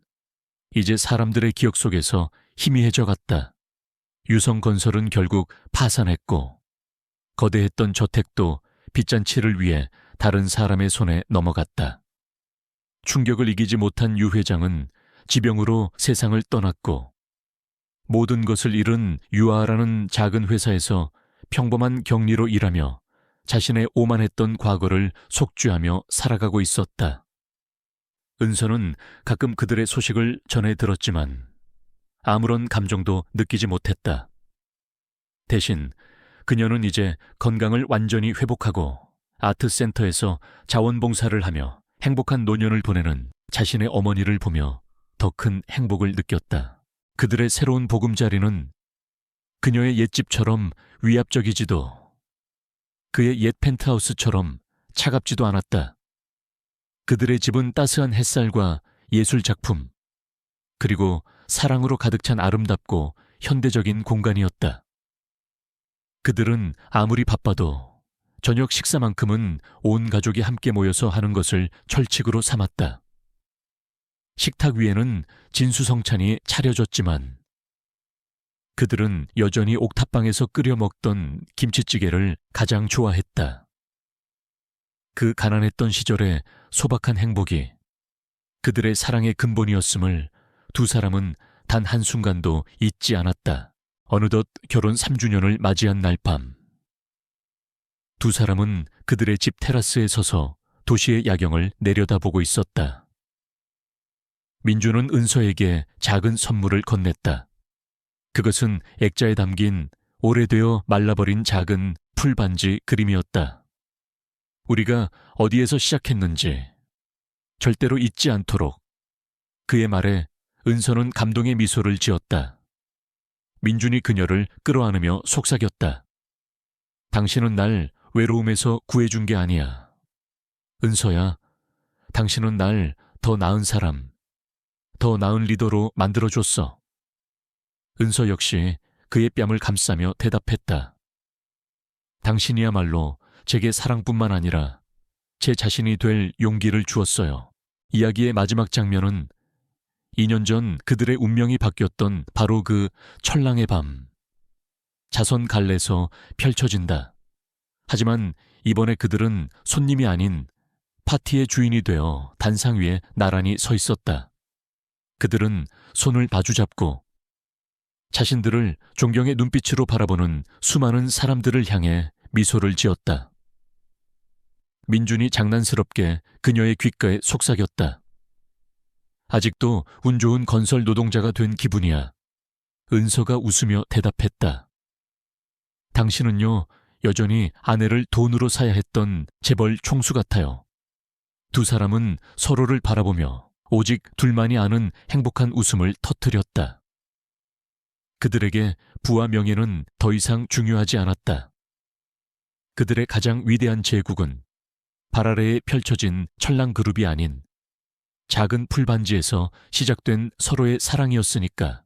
A: 이제 사람들의 기억 속에서 희미해져 갔다. 유성건설은 결국 파산했고 거대했던 저택도 빚잔치를 위해 다른 사람의 손에 넘어갔다. 충격을 이기지 못한 유 회장은 지병으로 세상을 떠났고 모든 것을 잃은 유아라는 작은 회사에서 평범한 격리로 일하며 자신의 오만했던 과거를 속죄하며 살아가고 있었다. 은서는 가끔 그들의 소식을 전해 들었지만 아무런 감정도 느끼지 못했다. 대신 그녀는 이제 건강을 완전히 회복하고 아트센터에서 자원봉사를 하며 행복한 노년을 보내는 자신의 어머니를 보며 더 큰 행복을 느꼈다. 그들의 새로운 보금자리는 그녀의 옛집처럼 위압적이지도 그의 옛 펜트하우스처럼 차갑지도 않았다. 그들의 집은 따스한 햇살과 예술작품, 그리고 사랑으로 가득 찬 아름답고 현대적인 공간이었다. 그들은 아무리 바빠도 저녁 식사만큼은 온 가족이 함께 모여서 하는 것을 철칙으로 삼았다. 식탁 위에는 진수성찬이 차려졌지만 그들은 여전히 옥탑방에서 끓여 먹던 김치찌개를 가장 좋아했다. 그 가난했던 시절의 소박한 행복이 그들의 사랑의 근본이었음을 두 사람은 단 한순간도 잊지 않았다. 어느덧 결혼 3주년을 맞이한 날 밤, 두 사람은 그들의 집 테라스에 서서 도시의 야경을 내려다보고 있었다. 민주는 은서에게 작은 선물을 건넸다. 그것은 액자에 담긴 오래되어 말라버린 작은 풀반지 그림이었다. 우리가 어디에서 시작했는지 절대로 잊지 않도록. 그의 말에 은서는 감동의 미소를 지었다. 민준이 그녀를 끌어안으며 속삭였다. 당신은 날 외로움에서 구해준 게 아니야. 은서야, 당신은 날 더 나은 사람, 더 나은 리더로 만들어줬어. 은서 역시 그의 뺨을 감싸며 대답했다. 당신이야말로 제게 사랑뿐만 아니라 제 자신이 될 용기를 주었어요. 이야기의 마지막 장면은 2년 전 그들의 운명이 바뀌었던 바로 그 철랑의 밤, 자선 갈래에서 펼쳐진다. 하지만 이번에 그들은 손님이 아닌 파티의 주인이 되어 단상 위에 나란히 서 있었다. 그들은 손을 마주잡고 자신들을 존경의 눈빛으로 바라보는 수많은 사람들을 향해 미소를 지었다. 민준이 장난스럽게 그녀의 귓가에 속삭였다. 아직도 운 좋은 건설 노동자가 된 기분이야. 은서가 웃으며 대답했다. 당신은요, 여전히 아내를 돈으로 사야 했던 재벌 총수 같아요. 두 사람은 서로를 바라보며 오직 둘만이 아는 행복한 웃음을 터뜨렸다. 그들에게 부와 명예는 더 이상 중요하지 않았다. 그들의 가장 위대한 제국은 발 아래에 펼쳐진 천랑그룹이 아닌 작은 풀반지에서 시작된 서로의 사랑이었으니까.